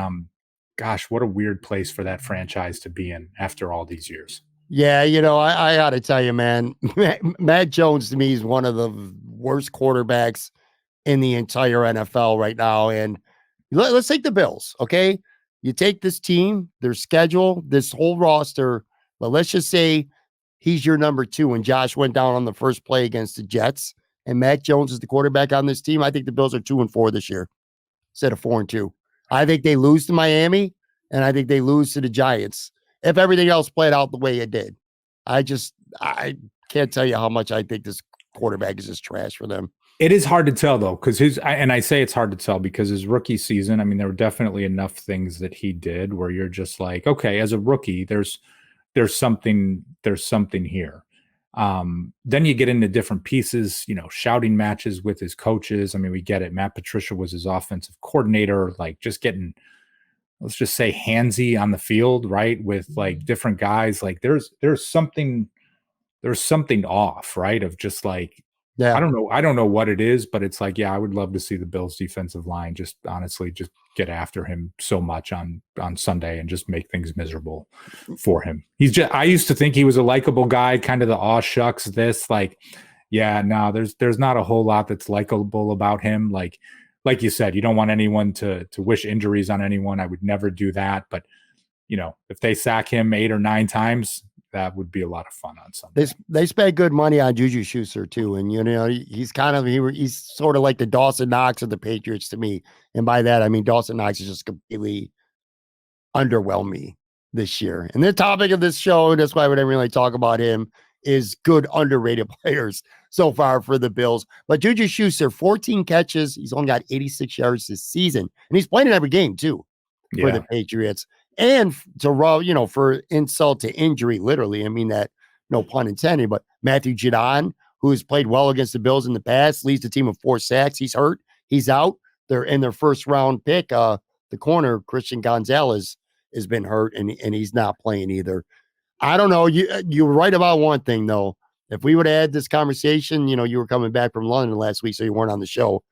Speaker 2: gosh, what a weird place for that franchise to be in after all these years.
Speaker 1: Yeah, I got to tell you, man, Matt Jones to me is one of the worst quarterbacks in the entire NFL right now. And let's take the Bills, okay? You take this team, their schedule, this whole roster, but let's just say he's your number 2 and Josh went down on the first play against the Jets and Matt Jones is the quarterback on this team. I think the Bills are 2-4 this year instead of 4-2. I think they lose to Miami and I think they lose to the Giants if everything else played out the way it did. I can't tell you how much I think this quarterback is just trash for them.
Speaker 2: It is hard to tell though, because I say it's hard to tell because his rookie season, I mean, there were definitely enough things that he did where you're just like, okay, as a rookie, there's something here. Then you get into different pieces, shouting matches with his coaches. I mean, we get it. Matt Patricia was his offensive coordinator, like just getting, let's just say, handsy on the field, right? With like different guys. Like there's something off, right? Of just like,
Speaker 1: Yeah.
Speaker 2: I don't know what it is, but it's like, yeah, I would love to see the Bills defensive line just honestly just get after him so much on Sunday and just make things miserable for him. I used to think he was a likable guy, kind of the aw shucks this, like, yeah, no, there's not a whole lot that's likable about him. Like you said, you don't want anyone to wish injuries on anyone. I would never do that. But if they sack him 8 or 9 times, that would be a lot of fun on Sunday.
Speaker 1: They spent good money on Juju Schuster too, and he's kind of he's sort of like the Dawson Knox of the Patriots to me, and by that I mean Dawson Knox is just completely underwhelmed me this year. And the topic of this show, and that's why we didn't really talk about him, is good underrated players so far for the Bills. But Juju Schuster, 14 catches, he's only got 86 yards this season, and he's playing in every game too for the Patriots. And to for insult to injury, literally, I mean that, no pun intended, but Matthew Judon, who has played well against the Bills in the past, leads the team with 4 sacks. He's hurt. He's out. They're in their first round pick. The corner, Christian Gonzalez, has been hurt, and he's not playing either. I don't know. You were right about one thing, though. If we would have had this conversation, you were coming back from London last week, so you weren't on the show,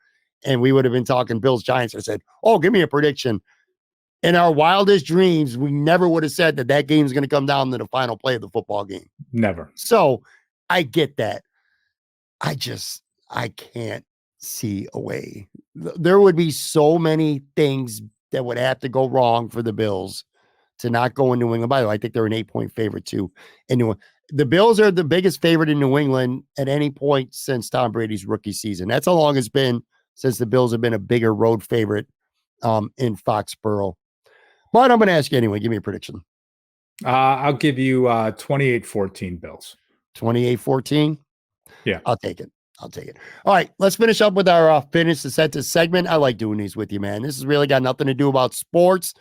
Speaker 1: and we would have been talking Bills Giants. I said, oh, give me a prediction. In our wildest dreams, we never would have said that game is going to come down to the final play of the football game.
Speaker 2: Never.
Speaker 1: So I get that. I can't see a way. There would be so many things that would have to go wrong for the Bills to not go in New England. By the way, I think they're an 8-point favorite too. And the Bills are the biggest favorite in New England at any point since Tom Brady's rookie season. That's how long it's been since the Bills have been a bigger road favorite in Foxborough. But I'm going to ask you anyway. Give me a prediction.
Speaker 2: I'll give you 28-14 Bills.
Speaker 1: 28-14?
Speaker 2: Yeah.
Speaker 1: I'll take it. All right, let's finish up with our finish the sentence segment. I like doing these with you, man. This has really got nothing to do about sports.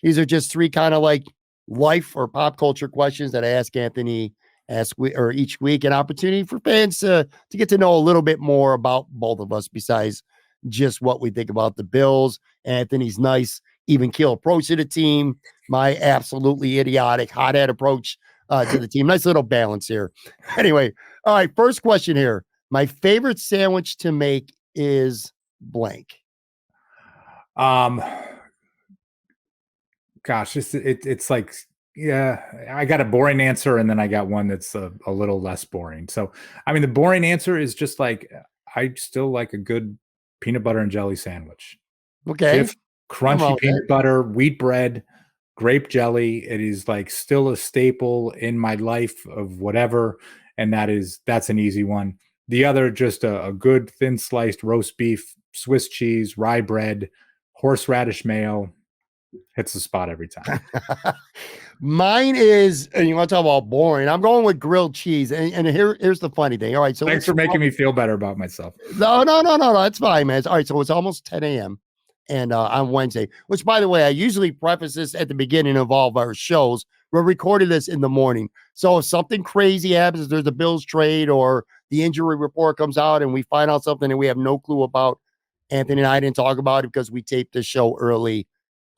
Speaker 1: These are just 3 kind of like life or pop culture questions that I ask Anthony each week, an opportunity for fans to get to know a little bit more about both of us besides just what we think about the Bills. Anthony's nice, even keel approach to the team. My absolutely idiotic hothead approach to the team. Nice little balance here. Anyway, all right, first question here. My favorite sandwich to make is blank.
Speaker 2: Gosh, it's like Yeah, I got a boring answer, and then I got one that's a little less boring. So, I mean, the boring answer is just like I still like a good peanut butter and jelly sandwich.
Speaker 1: Okay.
Speaker 2: Just crunchy peanut butter, wheat bread, grape jelly. It is like still a staple in my life of whatever, and that's an easy one. The other, just a good thin sliced roast beef, Swiss cheese, rye bread, horseradish mayo. Hits the spot every time.
Speaker 1: Mine is, and you want to talk about boring, I'm going with grilled cheese. And here's the funny thing. All right. So
Speaker 2: thanks for making me feel better about myself.
Speaker 1: No. That's fine, man. All right. So it's almost 10 a.m. and on Wednesday, which, by the way, I usually preface this at the beginning of all of our shows. We're recording this in the morning. So if something crazy happens, if there's a Bills trade or the injury report comes out and we find out something and we have no clue about, Anthony and I didn't talk about it because we taped the show early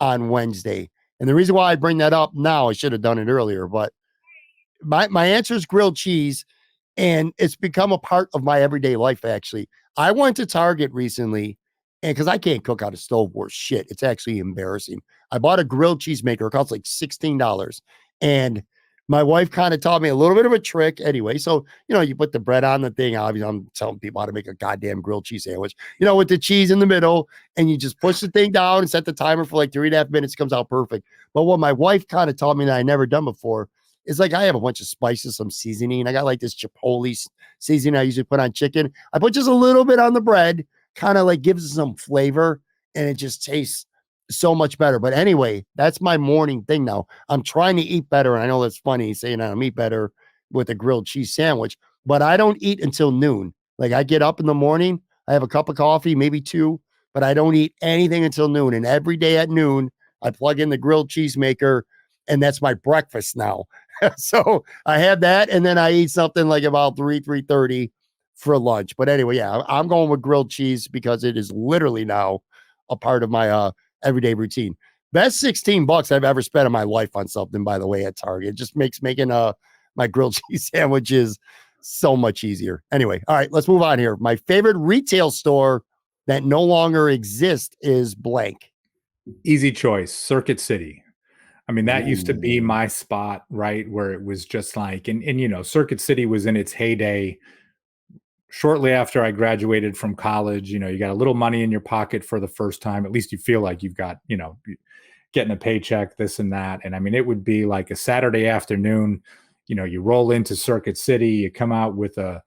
Speaker 1: on Wednesday. And the reason why I bring that up now, I should have done it earlier, but my answer is grilled cheese, and it's become a part of my everyday life, actually. I went to Target recently, and because I can't cook out of stove worth shit, it's actually embarrassing. I bought a grilled cheese maker. It costs like $16. And my wife kind of taught me a little bit of a trick anyway. So, you put the bread on the thing. Obviously, I'm telling people how to make a goddamn grilled cheese sandwich, with the cheese in the middle, and you just push the thing down and set the timer for like 3.5 minutes. It comes out perfect. But what my wife kind of taught me that I never done before is like I have a bunch of spices, some seasoning. I got like this chipotle seasoning I usually put on chicken. I put just a little bit on the bread, kind of like gives it some flavor, and it just tastes so much better. But anyway, that's my morning thing now. I'm trying to eat better. And I know that's funny saying I don't eat better with a grilled cheese sandwich, but I don't eat until noon. Like I get up in the morning, I have a cup of coffee, maybe two, but I don't eat anything until noon. And every day at noon, I plug in the grilled cheese maker, and that's my breakfast now. So I have that, and then I eat something like about 3:30 for lunch. But anyway, yeah, I'm going with grilled cheese because it is literally now a part of my everyday routine. Best $16 I've ever spent in my life on something, by the way, at Target. It just makes making my grilled cheese sandwiches so much easier. Anyway, all right, let's move on here. My favorite retail store that no longer exists is blank.
Speaker 2: Easy choice, Circuit City. I mean, that used to be my spot, right? Where it was just like, and Circuit City was in its heyday shortly after I graduated from college. You got a little money in your pocket for the first time. At least you feel like you've got, getting a paycheck, this and that. And I mean, it would be like a Saturday afternoon, you roll into Circuit City, you come out with a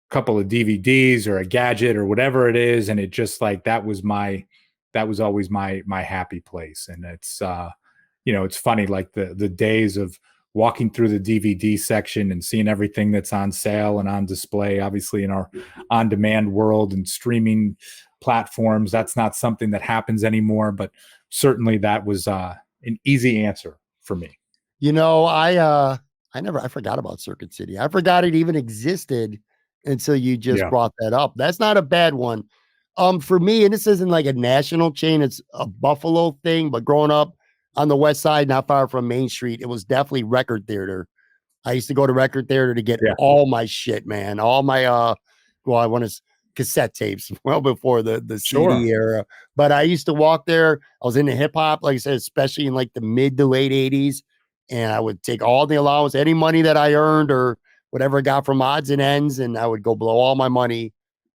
Speaker 2: couple of DVDs or a gadget or whatever it is. And it just like, that was always my happy place. And it's, it's funny, like the days of walking through the DVD section and seeing everything that's on sale and on display, obviously in our on-demand world and streaming platforms, that's not something that happens anymore, but certainly that was an easy answer for me.
Speaker 1: I forgot about Circuit City. I forgot it even existed until you just brought that up. That's not a bad one. For me, and this isn't like a national chain, it's a Buffalo thing, but growing up on the west side, not far from Main Street, it was definitely Record Theater. I used to go to Record Theater to get all my shit, man. All my I want to cassette tapes, well before the CD era. But I used to walk there. I was into hip hop, like I said, especially in like the mid to late 80s. And I would take all the allowance, any money that I earned or whatever I got from odds and ends, and I would go blow all my money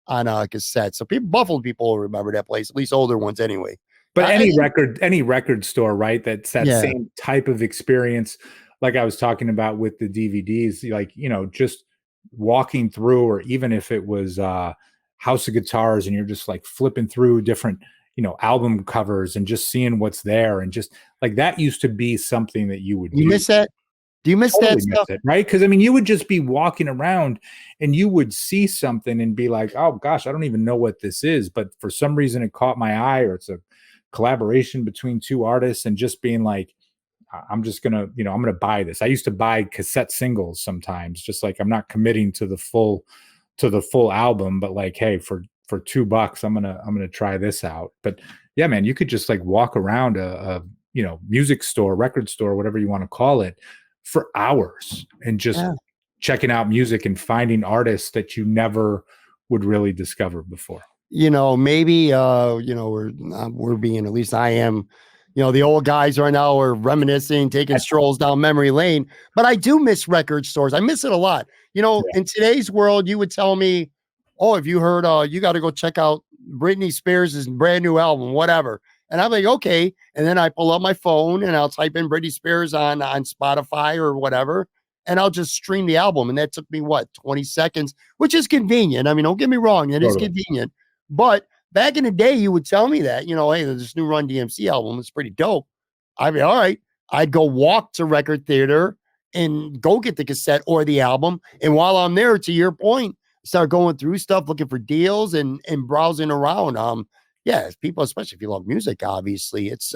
Speaker 1: on a cassette. So Buffalo people will remember that place, at least older ones anyway.
Speaker 2: But any record store, right? That's that same type of experience, like I was talking about with the DVDs, like, just walking through, or even if it was House of Guitars and you're just like flipping through different, album covers and just seeing what's there. And just like that used to be something that you would do.
Speaker 1: Miss that? Do you miss
Speaker 2: totally
Speaker 1: that stuff?
Speaker 2: Miss it, right? Because I mean, you would just be walking around and you would see something and be like, oh gosh, I don't even know what this is. But for some reason it caught my eye, or it's a collaboration between two artists, and just being like, I'm just gonna, I'm gonna buy this. I used to buy cassette singles sometimes, just like I'm not committing to the full album, but like, hey, for $2, I'm gonna try this out. But yeah, man, you could just like walk around a music store, record store, whatever you want to call it, for hours and just checking out music and finding artists that you never would really discover before.
Speaker 1: Maybe we're being, at least I am, the old guys right now are reminiscing, taking strolls down memory lane. But I do miss record stores. I miss it a lot. In today's world, you would tell me, oh, if you heard, you got to go check out Britney Spears' brand new album, whatever. And I'm like, okay. And then I pull up my phone and I'll type in Britney Spears on Spotify or whatever, and I'll just stream the album. And that took me 20 seconds, which is convenient. I mean, don't get me wrong, it is convenient. But back in the day, you would tell me that, hey, there's this new Run DMC album. It's pretty dope. I'd be all right. I'd go walk to record theater and go get the cassette or the album. And while I'm there, to your point, start going through stuff, looking for deals and browsing around. People, especially if you love music, obviously, it's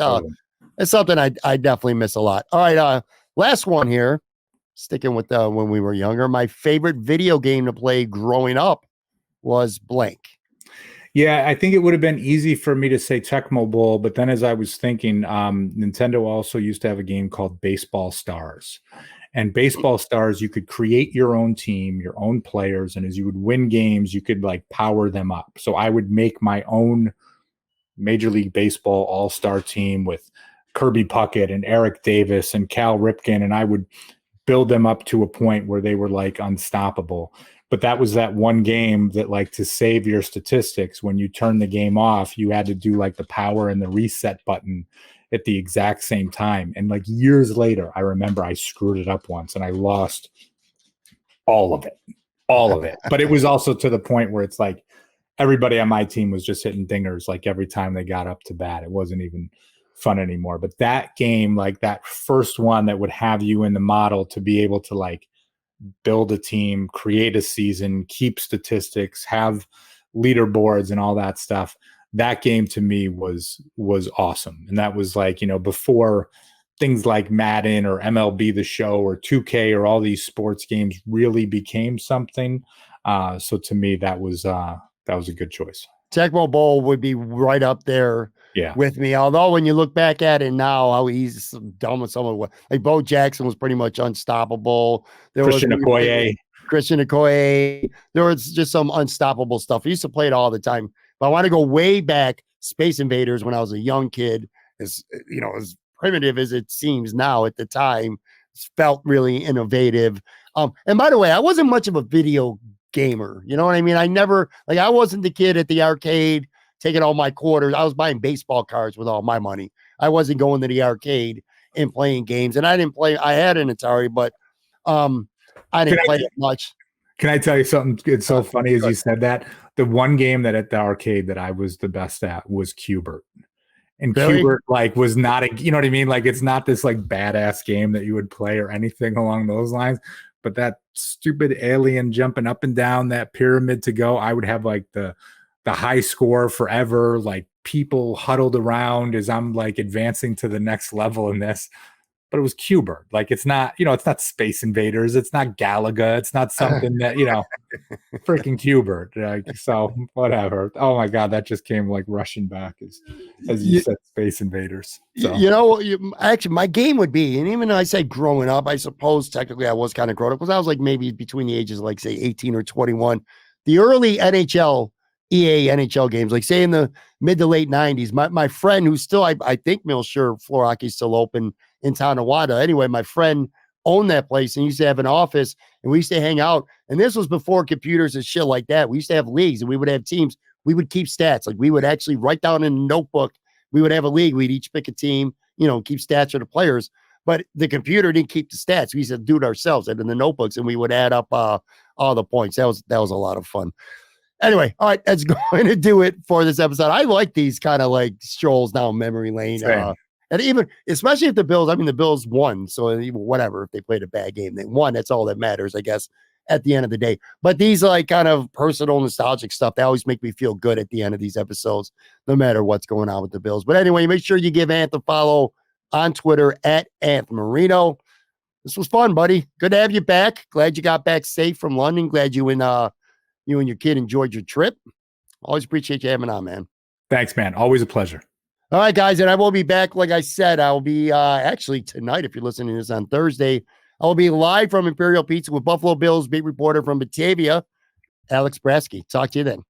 Speaker 1: something I definitely miss a lot. All right, last one here. Sticking with when we were younger, my favorite video game to play growing up was blank.
Speaker 2: Yeah, I think it would have been easy for me to say Tecmo Bowl, but then as I was thinking, Nintendo also used to have a game called Baseball Stars. And Baseball Stars, you could create your own team, your own players, and as you would win games, you could power them up. So I would make my own Major League Baseball all-star team with Kirby Puckett and Eric Davis and Cal Ripken, and I would build them up to a point where they were unstoppable. But that was that one game that to save your statistics, when you turn the game off, you had to do the power and the reset button at the exact same time. And years later, I remember I screwed it up once and I lost all of it. But it was also to the point where it's everybody on my team was just hitting dingers every time they got up to bat. It wasn't even fun anymore. But that game, that first one that would have you in the model to be able to build a team, create a season, keep statistics, have leaderboards and all that stuff. That game to me was awesome. And that was before things like Madden or MLB The Show or 2K or all these sports games really became something. So to me, that was a good choice.
Speaker 1: Tecmo Bowl would be right up there with me. Although when you look back at it now, how he's done with someone Bo Jackson was pretty much unstoppable.
Speaker 2: Christian
Speaker 1: Okoye. There was just some unstoppable stuff. I used to play it all the time. But I want to go way back. Space Invaders when I was a young kid, as primitive as it seems now at the time, felt really innovative. And by the way, I wasn't much of a video gamer. You know what I mean? I never, I wasn't the kid at the arcade taking all my quarters. I was buying baseball cards with all my money. I wasn't going to the arcade and playing games. And I didn't play, I had an Atari, but I didn't play it much.
Speaker 2: Can I tell you something? It's so funny as you said that. The one game that at the arcade that I was the best at was Q*bert. And really? Q*bert was not a, you know what I mean? It's not this badass game that you would play or anything along those lines. But that stupid alien jumping up and down that pyramid to go, I would have the high score forever, people huddled around as I'm advancing to the next level in this. But it was Q*bert. It's not, it's not Space Invaders. It's not Galaga. It's not something that, freaking Q*bert. So whatever. Oh my God, that just came rushing back as you said, Space Invaders. So.
Speaker 1: Actually, my game would be, and even though I say growing up, I suppose technically I was kind of grown up because I was maybe between the ages of say 18 or 21. The early EA NHL games, say in the mid to late 90s, my friend who's still, I think Milshire floor hockey's still open in Tonawanda. Anyway, my friend owned that place and used to have an office and we used to hang out. And this was before computers and shit like that. We used to have leagues and we would have teams. We would keep stats. We would actually write down in a notebook. We would have a league. We'd each pick a team, keep stats for the players. But the computer didn't keep the stats. We used to do it ourselves and in the notebooks and we would add up all the points. That was a lot of fun. Anyway, all right, that's going to do it for this episode. I like these kind of strolls down memory lane. And even, especially if the Bills won. So whatever, if they played a bad game, they won. That's all that matters, I guess, at the end of the day. But these kind of personal nostalgic stuff, they always make me feel good at the end of these episodes, no matter what's going on with the Bills. But anyway, make sure you give Anth a follow on Twitter at Anthony Marino. This was fun, buddy. Good to have you back. Glad you got back safe from London. Glad you and your kid enjoyed your trip. Always appreciate you having on, man.
Speaker 2: Thanks, man. Always a pleasure.
Speaker 1: All right, guys, and I will be back. Like I said, I will be actually tonight, if you're listening to this on Thursday, I will be live from Imperial Pizza with Buffalo Bills beat reporter from Batavia, Alex Brasky. Talk to you then.